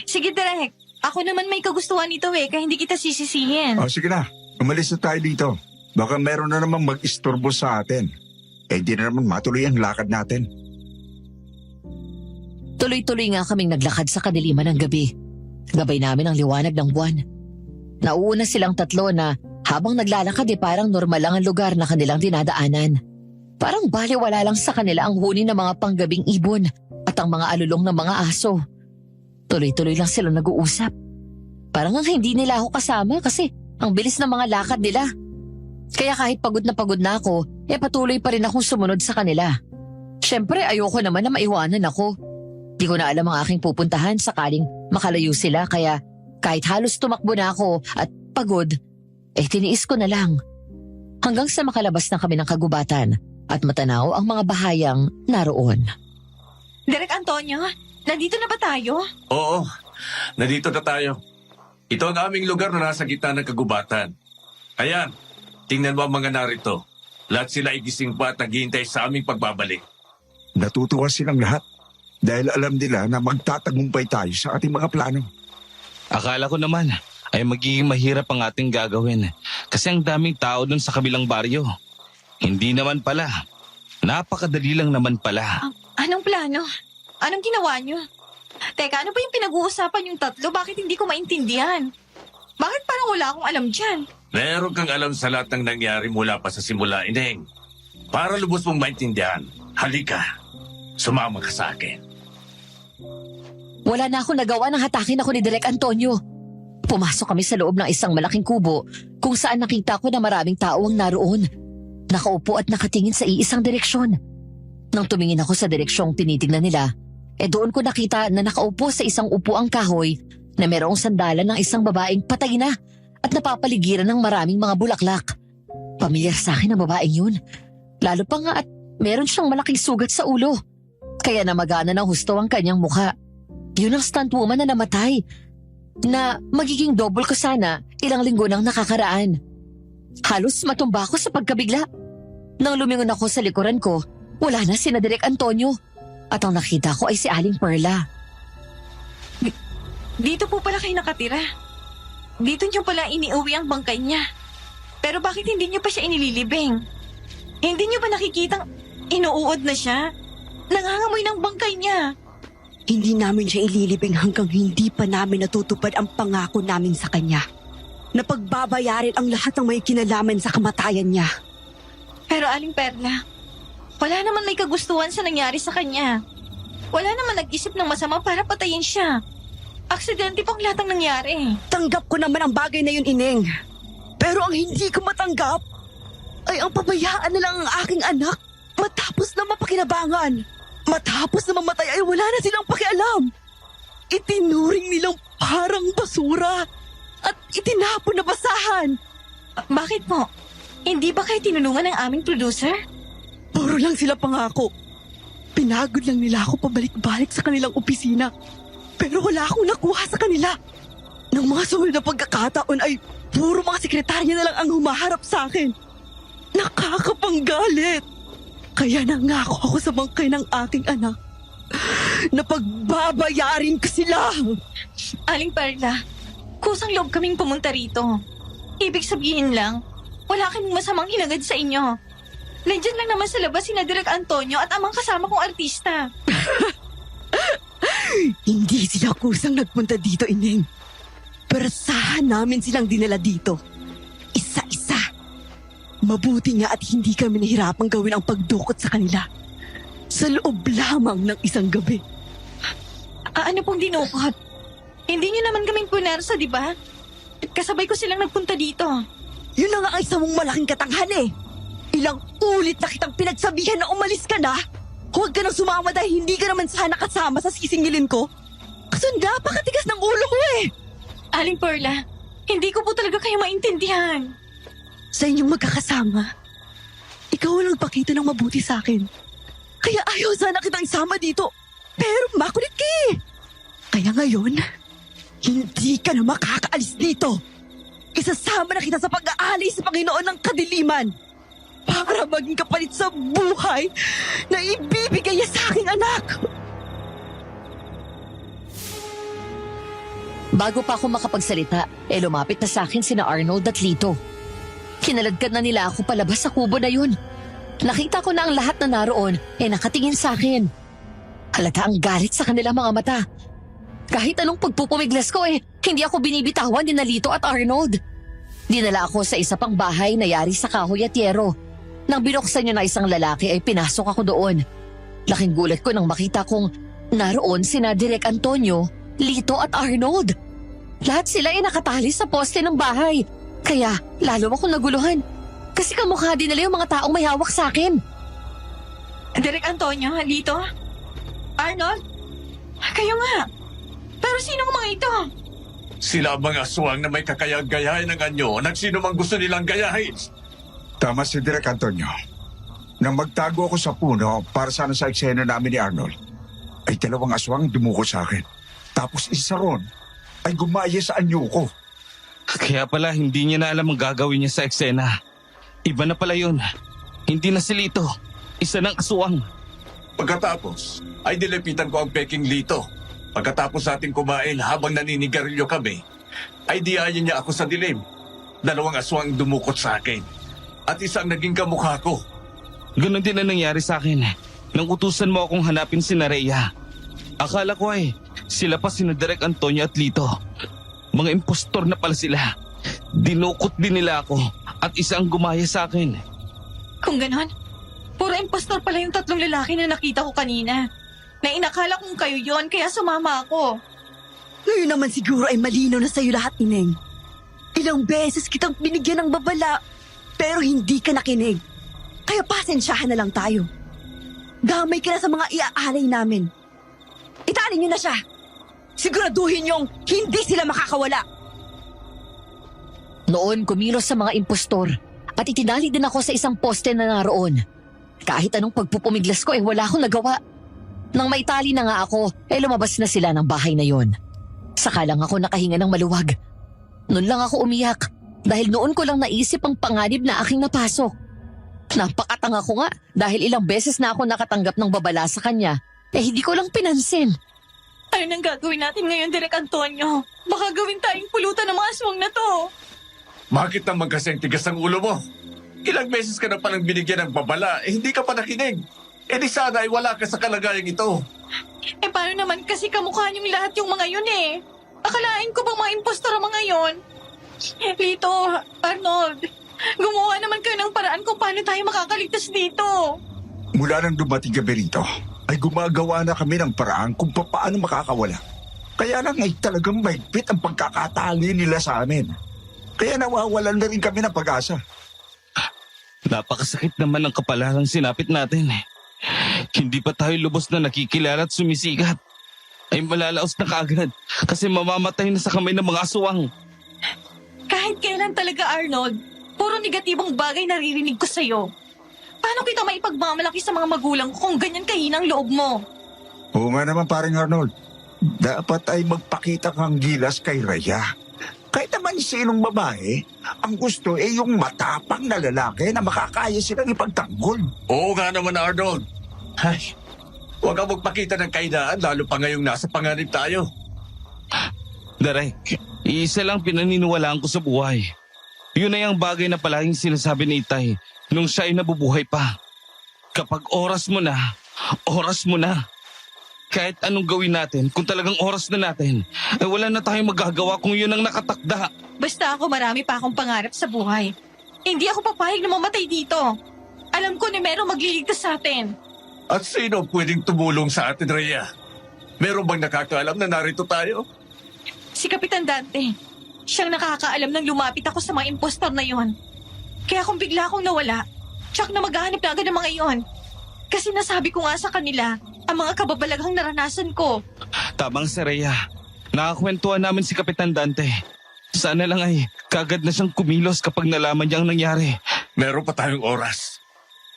Sige, Direk. Ako naman may kagustuhan nito kaya hindi kita sisisihin. Sige na, umalis na tayo dito. Baka meron na namang mag-istorbo sa atin. Di na naman matuloy ang lakad natin. Tuloy-tuloy nga kaming naglakad sa kadiliman ng gabi. Gabay namin ang liwanag ng buwan. Nauuna silang tatlo na habang naglalakad parang normal lang ang lugar na kanilang dinadaanan. Parang baliwala lang sa kanila ang huni ng mga panggabing ibon at ang mga alulong ng mga aso. Tuloy-tuloy lang sila nag-uusap. Parang hindi nila ako kasama kasi ang bilis ng mga lakad nila. Kaya kahit pagod na ako, patuloy pa rin akong sumunod sa kanila. Siyempre ayoko naman na maiwanan ako. Di ko na alam ang aking pupuntahan sakaling makalayo sila kaya kahit halos tumakbo na ako at pagod, tiniis ko na lang. Hanggang sa makalabas na kami ng kagubatan at matanaw ang mga bahayang naroon. Direk Antonio, nandito na ba tayo? Oo, nandito na tayo. Ito ang aming lugar na nasa gitna ng kagubatan. Ayan, tingnan mo ang mga narito. Lahat sila igising pa at naghihintay sa aming pagbabalik. Natutuwa silang lahat. Dahil alam nila na magtatagumpay tayo sa ating mga plano. Akala ko naman ay magiging mahirap ang ating gagawin kasi ang daming tao dun sa kabilang baryo. Hindi naman pala. Napakadali lang naman pala. Anong plano? Anong ginawa niyo? Teka, ano ba yung pinag-uusapan yung tatlo? Bakit hindi ko maintindihan? Bakit parang wala akong alam dyan? Meron kang alam sa lahat ng nangyari mula pa sa simula, Ineng. Para lubos mong maintindihan, halika. Sumama ka sa akin. Wala na akong nagawa nang hatakin ako ni Direk Antonio. Pumasok kami sa loob ng isang malaking kubo kung saan nakita ko na maraming tao ang naroon. Nakaupo at nakatingin sa iisang direksyon. Nang tumingin ako sa direksyong tinitignan nila, doon ko nakita na nakaupo sa isang upuang kahoy na merong sandalan ng isang babaeng patay na at napapaligiran ng maraming mga bulaklak. Pamilyar sa akin ang babaeng yun. Lalo pa nga at meron siyang malaking sugat sa ulo. Kaya namagana ng husto ang kanyang mukha. Yun ang stunt woman na namatay. Na magiging double ko sana ilang linggo nang nakakaraan. Halos matumba ako sa pagkabigla. Nang lumingon ako sa likuran ko, wala na sina Direk Antonio. At ang nakita ko ay si Aling Perla. Dito po pala kayo nakatira. Dito niyo pala iniuwi ang bangkay niya. Pero bakit hindi niyo pa siya inililibing? Hindi niyo ba nakikitang inuuod na siya? Nangangamoy ng bangkay niya. Hindi namin siya ililibing hanggang hindi pa namin natutupad ang pangako namin sa kanya. Na pagbabayarin ang lahat ng may kinalaman sa kamatayan niya. Pero Aling Perla, wala naman may kagustuhan sa nangyari sa kanya. Wala naman nag-isip ng masama para patayin siya. Aksidente pang lahat ang nangyari. Tanggap ko naman ang bagay na yun, Ineng. Pero ang hindi ko matanggap ay ang pabayaan na lang ang aking anak matapos na mapakinabangan. Matapos na mamatay ay wala na silang pakialam. Itinuring nilang parang basura at itinapon na basahan. Bakit po? Hindi ba kayo tinulungan ng aming producer? Puro lang sila pangako. Pinagod lang nila ako pabalik-balik sa kanilang opisina. Pero wala akong nakuha sa kanila. Nang mga sumunod na pagkakataon ay puro mga sekretarya na lang ang humaharap sa akin. Nakakapanggalit. Kaya nangako ako sa bangkay ng aking anak na pagbabayarin ko sila. Aling Perla, kusang loob kaming pumunta rito. Ibig sabihin lang, wala kaming masamang hinagad sa inyo. Nandiyan lang naman sa labas sina Direk Antonio at amang kasama kong artista. Hindi sila kusang nagpunta dito, Ineng. Perasahan namin silang dinala dito. Isa-isa. Mabuti nga at hindi kami nahirapang gawin ang pagdukot sa kanila. Sa loob lamang ng isang gabi. Ano pong dinukot? Hindi niyo naman kaming punersa, di ba? Kasabay ko silang nagpunta dito. Yun na nga ang isa mong malaking katanghan eh. Ilang ulit na kitang pinagsabihan na umalis ka na. Huwag ka nang sumama dahil hindi ka naman sana kasama sa sisingilin ko. Kaso napakatigas ng ulo mo eh. Aling Perla, hindi ko po talaga kayo maintindihan. Sa inyong magkakasama, ikaw ang nagpakita ng mabuti sa akin. Kaya ayaw sana kitang isama dito. Pero makulit ka eh. Kaya ngayon, hindi ka na makakaalis dito. Isasama na kita sa pag-aalay sa Panginoon ng kadiliman. Para maging kapalit sa buhay na ibibigay niya sa aking anak. Bago pa ako makapagsalita, lumapit na sa akin sina Arnold at Lito. Kinaladkad na nila ako palabas sa kubo na yun. Nakita ko na ang lahat na naroon nakatingin sa akin. Halata ang galit sa kanilang mga mata. Kahit anong pagpupumiglas ko hindi ako binibitawan ni Lito at Arnold. Dinala ako sa isa pang bahay na yari sa kahoy at yero. Nang binuksan niyo na isang lalaki ay pinasok ako doon. Laking gulat ko nang makita kong naroon sina Direk Antonio, Lito at Arnold. Lahat sila nakatali sa poste ng bahay. Kaya lalo akong naguluhan. Kasi kamukha din nila yung mga taong may hawak sa akin. Direk Antonio, Lito, Arnold, kayo nga. Pero sino ang mga ito? Sila ang mga aswang na may kakayang gayahin ng anyo nang sino mang gusto nilang gayahin. Tama si Direk Antonio. Nang magtago ako sa puno para sana sa eksena namin ni Arnold, ay dalawang aswang dumuko sa akin. Tapos isa ron ay gumaya sa anyo ko. Kaya pala hindi niya na alam ang gagawin niya sa eksena. Iba na pala yun. Hindi na si Lito. Isa ng aswang. Pagkatapos, ay dilepitan ko ang peking lito. Pagkatapos ating kumain habang naninigarilyo kami, ay diayan niya ako sa dilim. 2 aswang dumukot sa akin. At isang naging kamukha ko. Ganon din ang nangyari sa akin. Nang utusan mo akong hanapin si Rhea. Akala ko ay sila pa sina Direk Antonio at Lito. Mga impostor na pala sila. Dinukot din nila ako at isa ang gumaya sa akin. Kung ganon, puro impostor pala yung 3 lalaki na nakita ko kanina. Na inakala kong kayo yon kaya sumama ako. Ngayon naman siguro ay malinaw na sa'yo lahat, Ineng. Ilang beses kitang binigyan ng babala, pero hindi ka nakinig. Kaya pasensyahan na lang tayo. Damay ka na sa mga iaalay namin. Itali niyo na siya. Siguraduhin niyong hindi sila makakawala. Noon kumilos sa mga impostor at itinali din ako sa isang poste na naroon. Kahit anong pagpupumiglas ko wala akong nagawa. Nang maitali na nga ako, lumabas na sila ng bahay na yon. Saka lang ako nakahinga ng maluwag. Noon lang ako umiyak dahil noon ko lang naisip ang panganib na aking napasok. Napakatanga ko nga dahil ilang beses na ako nakatanggap ng babala sa kanya, hindi ko lang pinansin. Ano nang gagawin natin ngayon, Direk Antonio? Baka gawin tayong pulutan ng mga aswang na to. Bakit naman kasi ang tigas ng ulo mo? Ilang beses ka na palang binigyan ng babala, hindi ka pa nakinig. Di sana ay wala ka sa kalagayang ito. Paano naman kasi kamukha niyong lahat yung mga yun Akalain ko bang mga impostor ang mga yun? Lito, Arnold, gumawa naman kayo ng paraan kung paano tayo makakaligtas dito. Mula nang dumating kami rito, ay gumagawa na kami ng paraan kung paano makakawala. Kaya lang ay talagang mahigpit ang pagkakatali nila sa amin. Kaya nawawalan na rin kami ng pag-asa. Napakasakit naman ang kapalaran sinapit natin. Hindi pa tayo lubos na nakikilala at sumisikat. Ay malalaos na kaagad kasi mamamatay na sa kamay ng mga aswang. Kahit kailan talaga, Arnold, puro negatibong bagay naririnig ko sa'yo. Paano kita maipagmamalaki sa mga magulang ko kung ganyan kahinang loob mo? Oo nga naman paring Arnold. Dapat ay magpakita kang gilas kay Rhea. Kahit naman sinong babae, ang gusto yung matapang na lalaki na makakaya silang ipagtanggol. Oo nga naman, Arnold. Ay, huwag kang magpakita ng kainaan, lalo pa ngayong nasa panganib tayo. Direk, isa lang pinaniniwalaan ko sa buhay. Yun ay ang bagay na palaging sinasabi ni Itay nung siya ay nabubuhay pa. Kapag oras mo na, oras mo na. Kahit anong gawin natin, kung talagang oras na natin, wala na tayong magagawa kung yun ang nakatakda. Basta ako marami pa akong pangarap sa buhay. Hindi ako papayag na mamatay dito. Alam ko na merong magliligtas sa atin. At sino pwedeng tumulong sa atin, Rhea? Meron bang nakakaalam na narito tayo? Si Kapitan Dante. Siyang nakakaalam nang lumapit ako sa mga impostor na yon. Kaya kung bigla akong nawala, tsak na maghahanap na agad ng mga yon. Kasi nasabi ko nga sa kanila ang mga kababalaghang naranasan ko. Tamang si Rhea. Nakakwentuhan namin si Kapitan Dante. Sana lang ay kagad na siyang kumilos kapag nalaman niya ang nangyari. Meron pa tayong oras.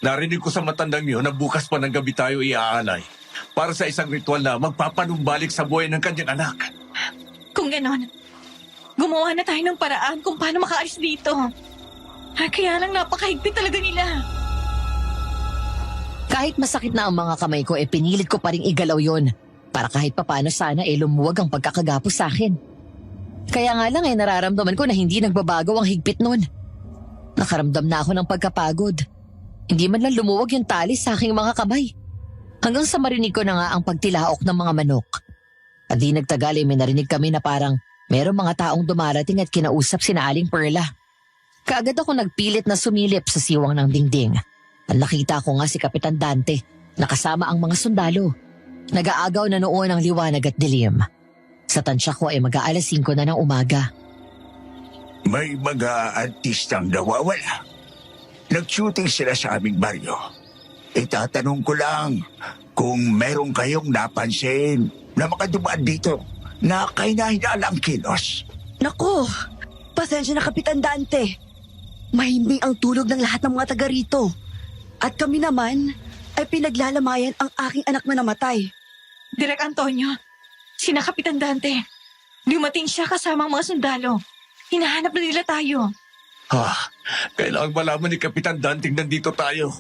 Narinig ko sa matandang yun na bukas pa ng gabi tayo iaalay para sa isang ritual na magpapanumbalik sa buhay ng kanyang anak. Kung ganon, gumawa na tayo ng paraan kung paano makaalis dito. Kaya lang napakahigpit talaga nila. Kahit masakit na ang mga kamay ko, pinilit ko pa rin igalaw yon. Para kahit papano sana lumuwag ang pagkakagapos sa akin. Kaya nga lang nararamdaman ko na hindi nagbabago ang higpit nun. Nakaramdam na ako ng pagkapagod. Hindi man lang lumuwag yung tali sa aking mga kamay. Hanggang sa marinig ko na nga ang pagtilaok ng mga manok. At di nagtagal may narinig kami na parang merong mga taong dumarating at kinausap sina Aling Perla. Kaagad ako nagpilit na sumilip sa siwang ng dingding. At nakita ko nga si Kapitan Dante, nakasama ang mga sundalo. Nag-aagaw na noon ang liwanag at dilim. Sa tansya ko mag-aalas 5 na ng umaga. May mga artistang nawawala. Nag-shooting sila sa aming baryo. Itatanong ko lang kung meron kayong napansin na makadumaan dito na kahinahinalang kilos. Naku, pasensya na Kapitan Dante. Mahimbing ang tulog ng lahat ng mga taga rito. At kami naman ay pinaglalamayan ang aking anak na namatay. Direk Antonio, sina Kapitan Dante. Dumating siya kasama ang mga sundalo. Hinahanap na nila tayo. Kailangang malaman ni Kapitan Danting nandito tayo.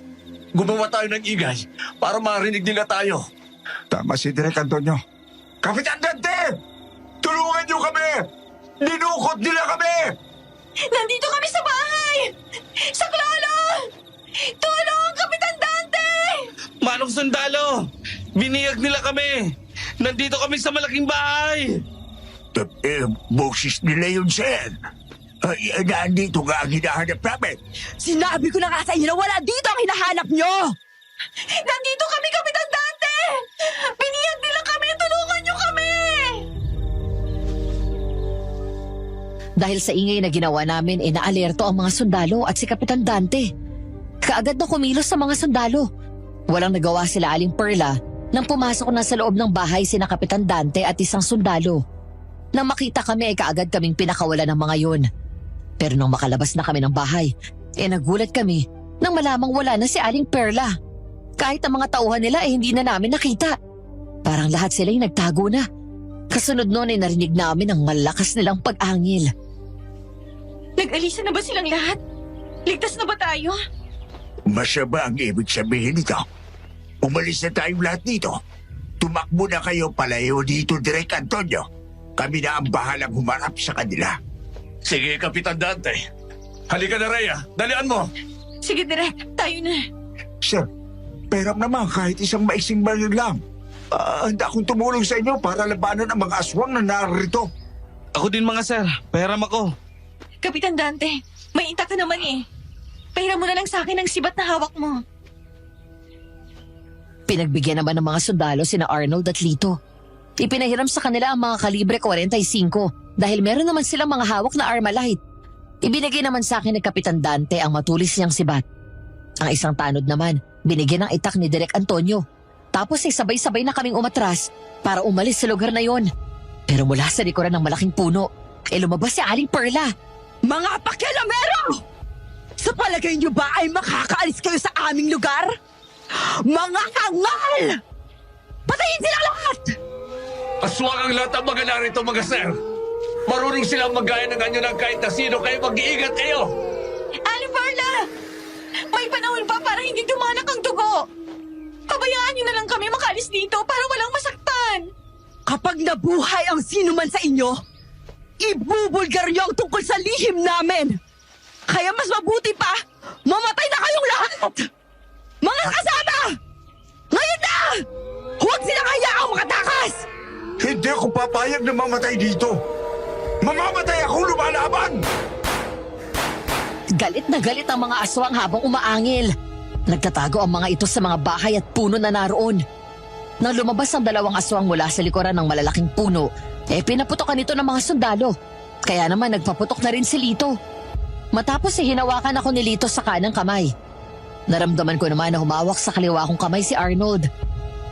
gumawa tayo ng ingay para marinig nila tayo. Tama si Direk Antonio. Kapitan Dante! Tulungan niyo kami! Dinukot nila kami! Nandito kami sa bahay! Saklolo! Tulong, Kapitan Dante! Manong sundalo! Biniyag nila kami! Nandito kami sa malaking bahay! Boses nila yun, Sen. Nandito nga ang hinahanap namin. Sinabi ko na nga sa inyo na wala dito ang hinahanap nyo! Nandito kami, Kapitan Dante! Biniyag nila kami! Tulungan niyo kami! Dahil sa ingay na ginawa namin, naalerto ang mga sundalo at si Kapitan Dante. Kaagad na kumilos sa mga sundalo. Walang nagawa sila Aling Perla nang pumasok na sa loob ng bahay sina Kapitan Dante at isang sundalo. Nang makita kami ay kaagad kaming pinakawala ng mga yun. Pero nung makalabas na kami ng bahay, nagulat kami nang malamang wala na si Aling Perla. Kahit ang mga tauhan nila hindi na namin nakita. Parang lahat sila'y nagtago na. Kasunod noon ay narinig namin ang malakas nilang pag-angil. Nag-alisa na ba silang lahat? Ligtas na ba tayo? Masama ang ibig sabihin nito. Umalis na tayong lahat dito. Tumakbo na kayo palayo dito, Direk Antonio. Kami na ang bahalang humarap sa kanila. Sige, Kapitan Dante. Halika na, Rhea. Dalian mo. Sige, Direk. Tayo na. Sir, peram naman kahit isang maiksing baril lang. Handa akong tumulong sa inyo para labanan ang mga aswang na narito. Ako din mga sir, peram ako. Kapitan Dante, may intak ka naman eh. Pahiram mo na lang sa akin ang sibat na hawak mo. Pinagbigyan naman ng mga sundalo sina Arnold at Lito. Ipinahiram sa kanila ang mga kalibre 45 dahil meron naman silang mga hawak na Armalite. Ibinigay naman sa akin ni Kapitan Dante ang matulis niyang sibat. Ang isang tanod naman, binigyan ng itak ni Direk Antonio. Tapos ay sabay-sabay na kaming umatras para umalis sa lugar na yon. Pero mula sa likuran ng malaking puno, lumabas si Aling Perla. Mga pakialamero! Sa palagay nyo ba ay makakaalis kayo sa aming lugar? Mga hangal! Patayin silang lahat! Aswang ang lahat ang mga narito, mga sir. Marunong silang maggaya ng anyo ng kahit na sino, kaya mag-iingat kayo. Aling Perla! May panahon pa para hindi dumanak ang dugo. Pabayaan niyo na lang kami makaalis dito para walang masaktan. Kapag nabuhay ang sino man sa inyo, ibubulgar niyo ang tungkol sa lihim namin. Kaya mas mabuti pa, mamatay na kayong lahat! Mga kasama! Ngayon na! Huwag silang hayaang makatakas! Hindi ako papayag na mamatay dito. Mamamatay ako lumalaban! Galit na galit ang mga aswang habang umaangil. Nagtatago ang mga ito sa mga bahay at puno na naroon. Nang lumabas ang dalawang aswang mula sa likuran ng malalaking puno, pinaputokan ito ng mga sundalo. Kaya naman nagpaputok na rin si Lito. Matapos hinawakan ako ni Lito sa kanang kamay. Naramdaman ko naman na humawak sa kaliwa kong kamay si Arnold.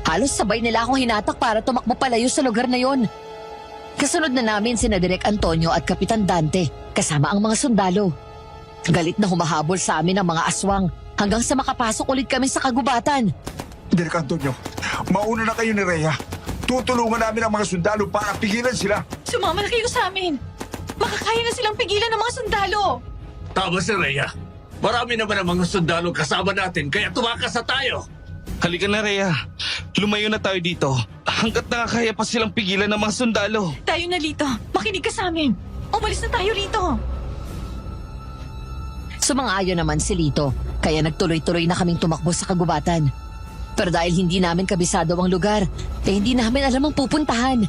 Halos sabay nila akong hinatak para tumakbo palayo sa lugar na yon. Kasunod na namin sina Direk Antonio at Kapitan Dante kasama ang mga sundalo. Galit na humahabol sa amin ang mga aswang hanggang sa makapasok ulit kami sa kagubatan. Direk Antonio, mauna na kayo ni Rhea. Tutulungan namin ang mga sundalo para pigilan sila. Sumama na kayo sa amin. Makakaya na silang pigilan ng mga sundalo. Tama si Rhea. Marami naman ang mga sundalo kasama natin, kaya tumakas na tayo. Halika na Rhea, lumayo na tayo dito. Hanggat nakakaya pa silang pigilan ng mga sundalo. Tayo na, Lito. Makinig ka sa amin. Umalis na tayo rito. Sumang-ayon naman si Lito, kaya nagtuloy-tuloy na kaming tumakbo sa kagubatan. Pero dahil hindi namin kabisado ang lugar, hindi namin alam ang pupuntahan.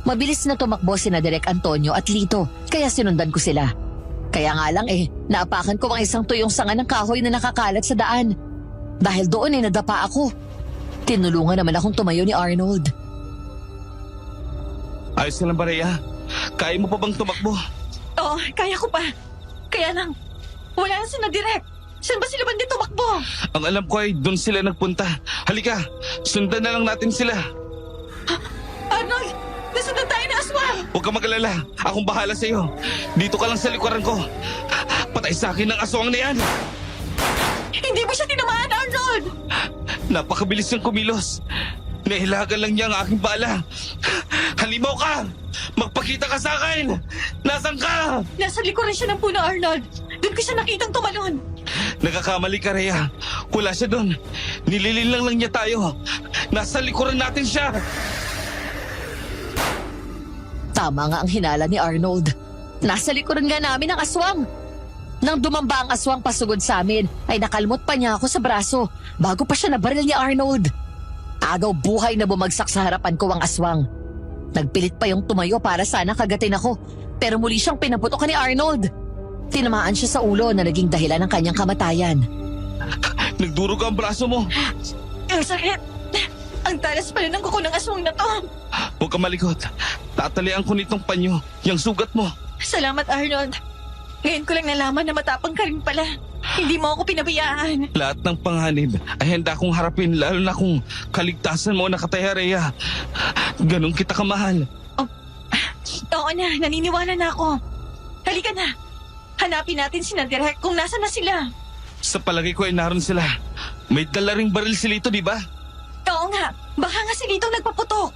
Mabilis na tumakbo sina Direk Antonio at Lito, kaya sinundan ko sila. Kaya nga lang naapakan ko ang isang tuyong sanga ng kahoy na nakakalat sa daan. Dahil doon nadapa ako. Tinulungan naman akong tumayo ni Arnold. Ayos ka lang ba Rhea? Kaya mo pa bang tumakbo? Oo, kaya ko pa. Kaya lang, wala na sila Direk. Saan ba sila bandi tumakbo? Ang alam ko ay doon sila nagpunta. Halika, sundan na lang natin sila. Arnold, nasundan tayo na aswang. Huwag kang mag-alala, akong bahala sa iyo. Dito ka lang sa likuran ko. Patay sa akin ng aswang na yan. Hindi mo siya tinamaan, Arnold! Napakabilis niyang kumilos. Nahilagan lang niya ang aking bala. Halimaw ka! Magpakita ka sa akin! Nasaan ka? Nasa likuran siya ng puno, Arnold. Doon ko siya nakitang tumalon. Nagkakamali ka, Rhea. Wala siya doon. Nililinlang lang niya tayo. Nasa likuran natin siya. Tama nga ang hinala ni Arnold. Nasa likuran nga namin ang aswang. Nang dumamba ang aswang pasugod sa amin, ay nakalmot pa niya ako sa braso bago pa siya nabaril ni Arnold. Agaw buhay na bumagsak sa harapan ko ang aswang. Nagpilit pa yung tumayo para sana kagatin ako, pero muli siyang pinaputok ni Arnold. Tinamaan siya sa ulo na naging dahilan ng kanyang kamatayan. Nagdurog ang braso mo. Ang sakit! Ang talas pala ng kuko ng aswang na to. Huwag ka malikot. Tatalian ko nitong panyo, yung sugat mo. Salamat, Arnold. Ngayon ko lang nalaman na matapang ka rin pala. Hindi mo ako pinabayaan. Lahat ng panganib ay handa kong harapin, lalo na kung kaligtasan mo nakataya, Rhea. Ganun kita kamahal. Oo na, naniniwala na ako. Halika na. Hanapin natin si Direk kung nasa na sila. Sa palagay ko ay naroon sila. May dala ring baril si Lito, di ba? Oo nga, baka nga si Lito nagpaputok.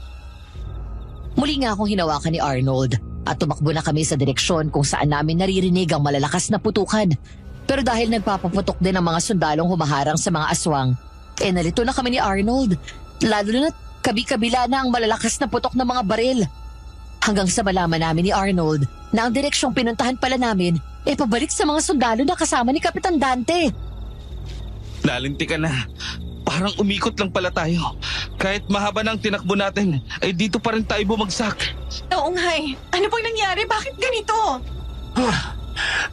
Muli nga akong hinawakan ni Arnold at tumakbo na kami sa direksyon kung saan namin naririnig ang malalakas na putukan. Pero dahil nagpapaputok din ang mga sundalong humaharang sa mga aswang, nalito na kami ni Arnold. Lalo na kabi-kabila na ang malalakas na putok ng mga baril. Hanggang sa malaman namin ni Arnold na ang direksyong pinuntahan pala namin pabalik sa mga sundalo na kasama ni Kapitan Dante. Nalinti ka na. Parang umikot lang pala tayo. Kahit mahaba ng tinakbo natin, ay dito pa rin tayo bumagsak. Oo nga eh. Ano pang nangyari? Bakit ganito?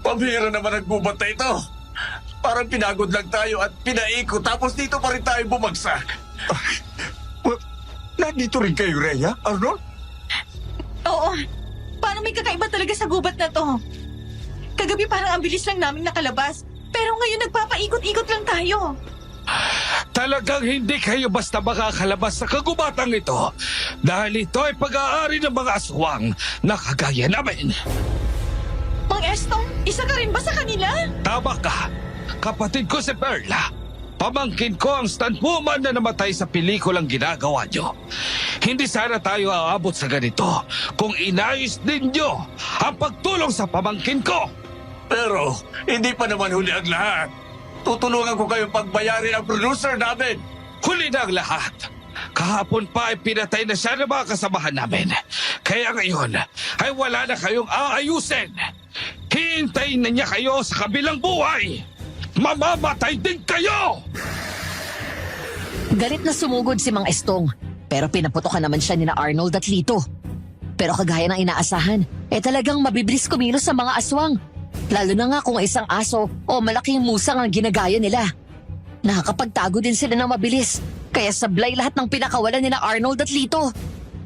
Pambihira naman ang gubat na ito. Parang pinagod lang tayo at pinaikot tapos dito pa rin tayo bumagsak. Nandito rin kayo, Rhea, Arnold? Oo. Parang may kakaiba talaga sa gubat na to. Kagabi parang ang bilis lang namin nakalabas. Pero ngayon nagpapaikot-ikot lang tayo. Talagang hindi kayo basta makakalabas sa kagubatang ito dahil ito ay pag-aari ng mga aswang na kagaya namin. Mang Estong, isa ka rin ba sa kanila? Tama ka. Kapatid ko si Perla. Pamangkin ko ang stuntwoman na namatay sa pelikulang ginagawa nyo. Hindi sana tayo aabot sa ganito kung inayos ninyo ang pagtulong sa pamangkin ko. Pero hindi pa naman huli ang lahat. Tutulungan ko kayong pagbayarin ang producer namin. Huli na ang lahat. Kahapon pa ay pinatay na siya ng mga kasamahan namin. Kaya ngayon ay wala na kayong aayusin. Hihintayin na niya kayo sa kabilang buhay. Mamamatay din kayo! Galit na sumugod si Mang Estong, pero pinaputokan naman siya ni na Arnold at Lito. Pero kagaya ng inaasahan, talagang mabibilis kumilos sa mga aswang. Lalo na nga kung isang aso o malaking musang ang ginagaya nila. Nakakapagtago din sila ng mabilis, kaya sablay lahat ng pinakawalan ni na Arnold at Lito.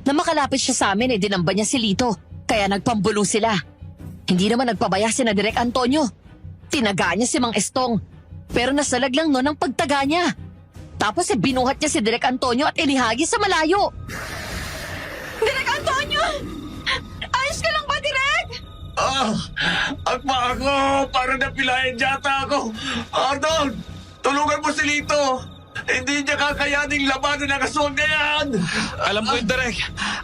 Na makalapit siya sa amin, dinamba niya si Lito, kaya nagpambulong sila. Hindi naman nagpabaya si na Direk Antonio. Tinaga niya si Mang Estong, pero nasalag lang noon ang pagtaga niya. Tapos binuhat niya si Direk Antonio at inihagi sa malayo. Direk Antonio! Ayos ka lang ba, Direk? Akma ako! Parang napilayan yata ako! Arnold! Tulungan mo si Lito! Hindi niya kakayaning labanan ang aswang na yan! Alam ko yung Direk.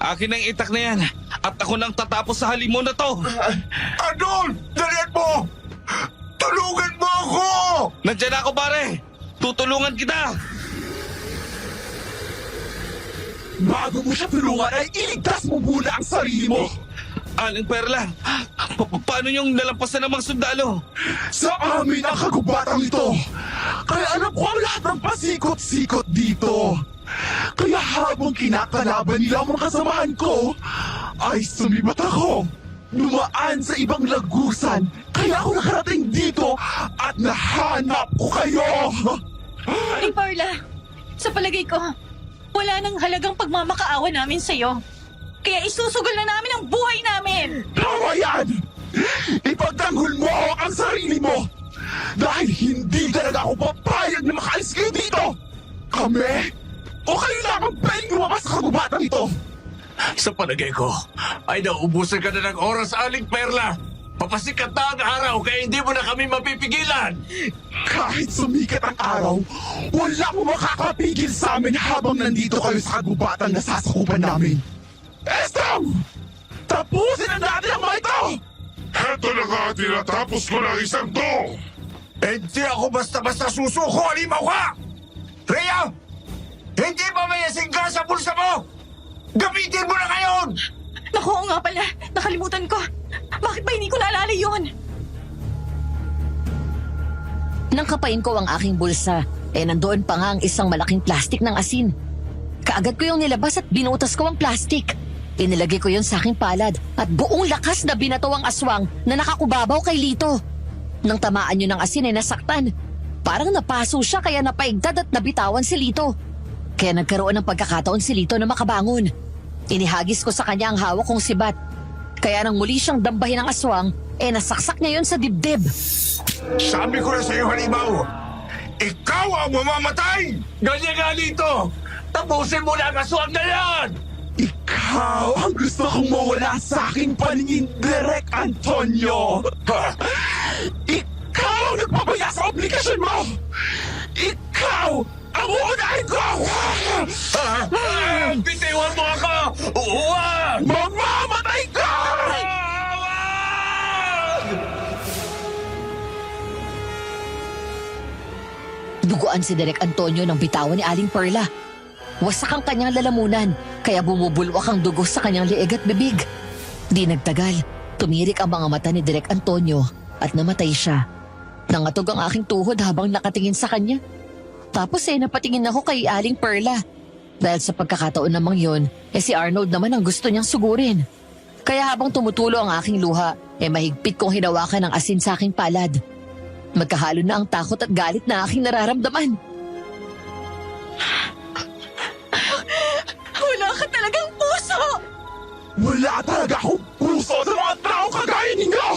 Akin ang itak na yan. At ako nang tatapos sa halimon na to. Arnold! Dalian mo! Tulungan mo ako! Nandiyan ako, pare. Tutulungan kita. Bago mo siya tulungan ay iligtas mo muna ang sarili mo. Aling Perla, paano yung nalampasan ng mga sundalo? Sa amin ang kagubatang ito. Kaya alam ko ang lahat ng pasikot-sikot dito. Kaya habang kinakalaban nila ang mga kasamahan ko, ay sumibat ako. Dumaan sa ibang lagusan. Kaya ako nakarating dito at nahanap ko kayo. Ay, Parla, sa palagay ko, wala nang halagang pagmamakaawa namin sa'yo. Kaya isusugal na namin ang buhay namin! Tama yan! Ipagtanggol mo ang sarili mo! Dahil hindi talaga ako papayag na makaalis kayo dito! Kami o kayo lang ang pwedeng lumabas sa kagubatang ito! Sa palagay ko, ay nauubusan ka na ng oras, Aling Perla! Papasikat na ang araw kaya hindi mo na kami mapipigilan! Kahit sumikat ang araw, wala mo makakapigil sa amin habang nandito kayo sa kagubatang nasasakupan namin! Estong! Tapusin na natin ang mga ito! Heto na nga, tinatapos ko na isang to! Hindi ako basta-basta susuko, halimaw ka! Rhea! Hindi ba may asingga sa bulsa mo? Gamitin mo na ngayon! Naku, oo nga pala. Nakalimutan ko. Bakit ba hindi ko naalala yun? Nang kapain ko ang aking bulsa, nandoon pa nga ang isang malaking plastik ng asin. Kaagad ko yung nilabas at binutas ko ang plastik. Inilagay ko yun sa aking palad at buong lakas na binato ang aswang na nakakubabaw kay Lito. Nang tamaan yun ng asin ay nasaktan. Parang napaso siya kaya napaigtad at nabitawan si Lito. Kaya nagkaroon ng pagkakataon si Lito na makabangon. Inihagis ko sa kanya ang hawak kong sibat. Kaya nang muli siyang dambahin ng aswang, nasaksak niya yun sa dibdib. Sabi ko na sa'yo, halimaw! Ikaw ang mamamatay! Ganyan nga dito! Tapusin mo na ang aswang na yan! Ikaw ang gusto kong mawala sa aking paningin, Direk Antonio! Ikaw ang nagpabaya sa obligasyon mo! Ikaw ang uunahin ko! Bitiwan mo ako! Uwag! Mamamatay ka! Duguan si Direk Antonio ng bitawan ni Aling Perla. Wasak ang kanyang lalamunan, kaya bumubulwak ang dugo sa kanyang liig at bibig. Di nagtagal, tumirik ang mga mata ni Direk Antonio at namatay siya. Nangatog ang aking tuhod habang nakatingin sa kanya. Tapos napatingin ako kay Aling Perla. Dahil sa pagkakataon namang yun, si Arnold naman ang gusto niyang sugurin. Kaya habang tumutulo ang aking luha, mahigpit kong hinawakan ang asin sa aking palad. Magkahalo na ang takot at galit na aking nararamdaman. Wala ka talagang puso! Wala talaga akong puso sa mga tao kagaya ninyo!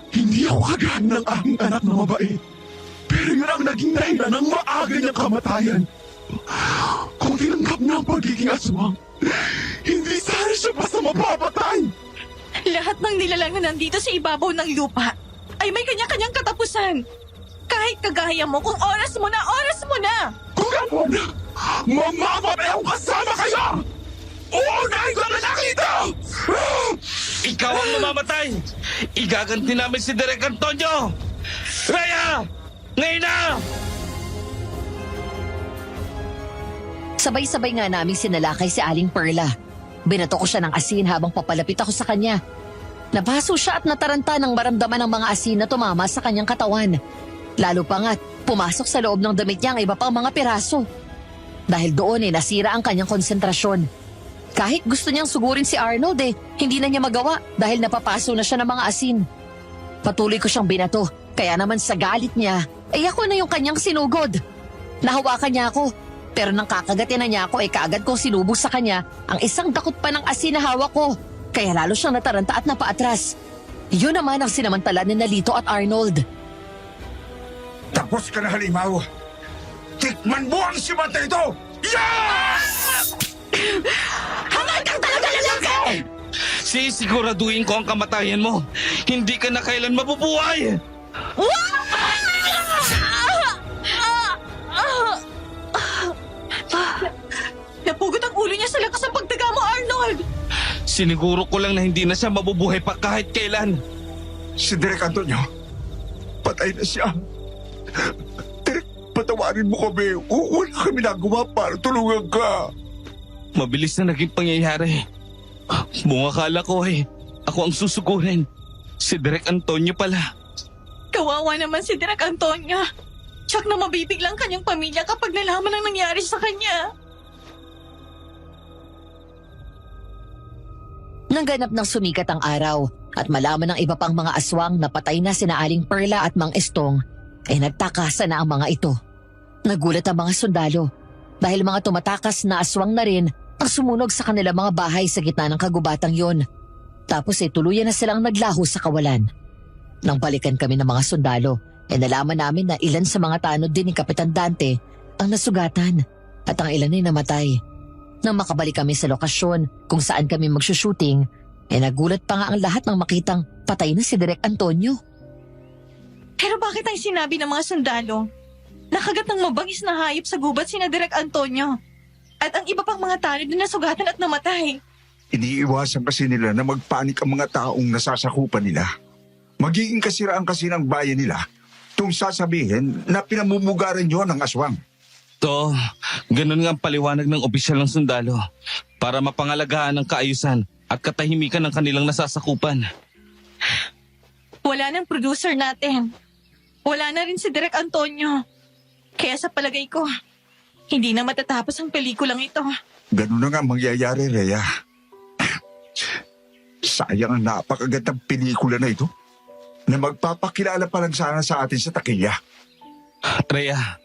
Hindi ako kagaya ng aking anak na mabait. Pero yun ang naging dahilan ng maaga niyang kamatayan. Kung tinanggap niya ang pagiging aswang, hindi sana siya basta mapapatay! Lahat ng nilalang na nandito sa ibabaw ng lupa ay may kanya-kanyang katapusan. Kahit kagaya mo, kung oras mo na, oras mo na! Kung gano'n, mamamatay akong kasama kayo! Uunahin ko ang lalaki ito! Ikaw ang mamamatay! Igaganti namin si Direk Antonio! Rhea! Ngayon na! Sabay-sabay nga naming sinalakay si Aling Perla. Binato ko siya ng asin habang papalapit ako sa kanya. Nabaso siya at nataranta nang maramdaman ng mga asin na tumama sa kanyang katawan. Lalo pa nga't pumasok sa loob ng damit niya ang iba pang mga piraso. Dahil doon nasira ang kanyang konsentrasyon. Kahit gusto niyang sugurin si Arnold hindi na niya magawa dahil napapaso na siya ng mga asin. Patuloy ko siyang binato, kaya naman sa galit niya, ako na yung kanyang sinugod. Nahawakan niya ako, pero nang kakagatin na niya ako kaagad kong sinubog sa kanya ang isang dakot pa ng asin na hawak ko. Kaya lalo siyang nataranta at napaatras. Yun naman ang sinamantala ni Lito at Arnold. Tapos ka na, halimaw! Tikman mo ang sibat na ito! Yeah! Hangal kang talaga lalaki! Sisiguraduhin ko ang kamatayan mo. Hindi ka na kailan mabubuhay! Napugot ang ulo niya sa lakas ng pagtaga mo, Arnold! Siniguro ko lang na hindi na siya mabubuhay pa kahit kailan. Si Direk Antonio, patay na siya. Direk, patawarin mo kami. Wala kami nagawa para tulungan ka. Mabilis na naging pangyayari. Buong akala ko ako ang susugurin. Si Direk Antonio pala. Kawawa naman si Direk Antonio. Tsak na mabibiglang kanyang pamilya kapag nalaman ang nangyari sa kanya. Nang ganap ng sumikat ang araw at malaman ng iba pang mga aswang na patay na sina Aling Perla at Mang Estong, nagtakasan na ang mga ito. Nagulat ang mga sundalo dahil mga tumatakas na aswang na rin ang sumunog sa kanilang mga bahay sa gitna ng kagubatang yon. Tapos tuluyan na silang naglaho sa kawalan. Nang balikan kami ng mga sundalo, nalaman namin na ilan sa mga tanod din ni Kapitan Dante ang nasugatan at ang ilan ay namatay. Nang makabalik kami sa lokasyon kung saan kami magsushooting, nagulat pa nga ang lahat nang makitang patay na si Direk Antonio. Pero bakit ang sinabi ng mga sundalo? Nakagat ng mabangis na hayop sa gubat sina Direk Antonio. At ang iba pang mga tanod na nasugatan at namatay. Iniiwasan kasi nila na magpanik ang mga taong nasasakupan nila. Magiging kasiraan kasi ng bayan nila Kung sasabihin na pinamumugaran nyo ng aswang. To, ganun nga ang paliwanag ng opisyal ng sundalo para mapangalagaan ang kaayusan at katahimikan ng kanilang nasasakupan. Wala nang producer natin. Wala na rin si Direk Antonio. Kaya sa palagay ko, hindi na matatapos ang pelikulang ito. Ganun na nga mangyayari, Rhea. Sayang ang napakagandang pelikula na ito na magpapakilala pa lang sana sa atin sa takiya. Rhea,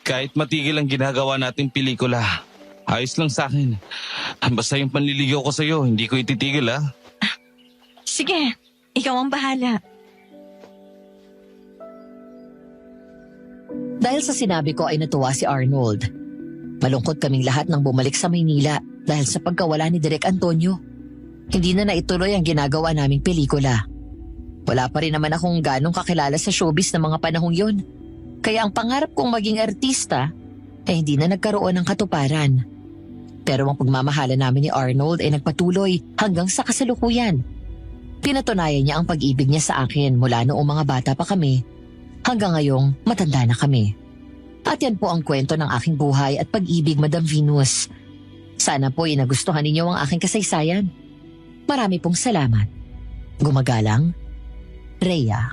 kahit matigil ang ginagawa nating pelikula, ayos lang sa akin. Basta yung panliligaw ko sa'yo, hindi ko ititigil ha. Sige, ikaw ang bahala. Dahil sa sinabi ko ay natuwa si Arnold. Malungkot kaming lahat nang bumalik sa Maynila dahil sa pagkawala ni Direk Antonio. Hindi na naituloy ang ginagawa naming pelikula. Wala pa rin naman akong ganong kakilala sa showbiz ng mga panahong yun. Kaya ang pangarap kong maging artista ay hindi na nagkaroon ng katuparan. Pero ang pagmamahala namin ni Arnold ay nagpatuloy hanggang sa kasalukuyan. Pinatunayan niya ang pag-ibig niya sa akin mula noong mga bata pa kami hanggang ngayong matanda na kami. At yan po ang kwento ng aking buhay at pag-ibig, Madam Venus. Sana po ay nagustuhan ninyo ang aking kasaysayan. Marami pong salamat. Gumagalang, Rhea.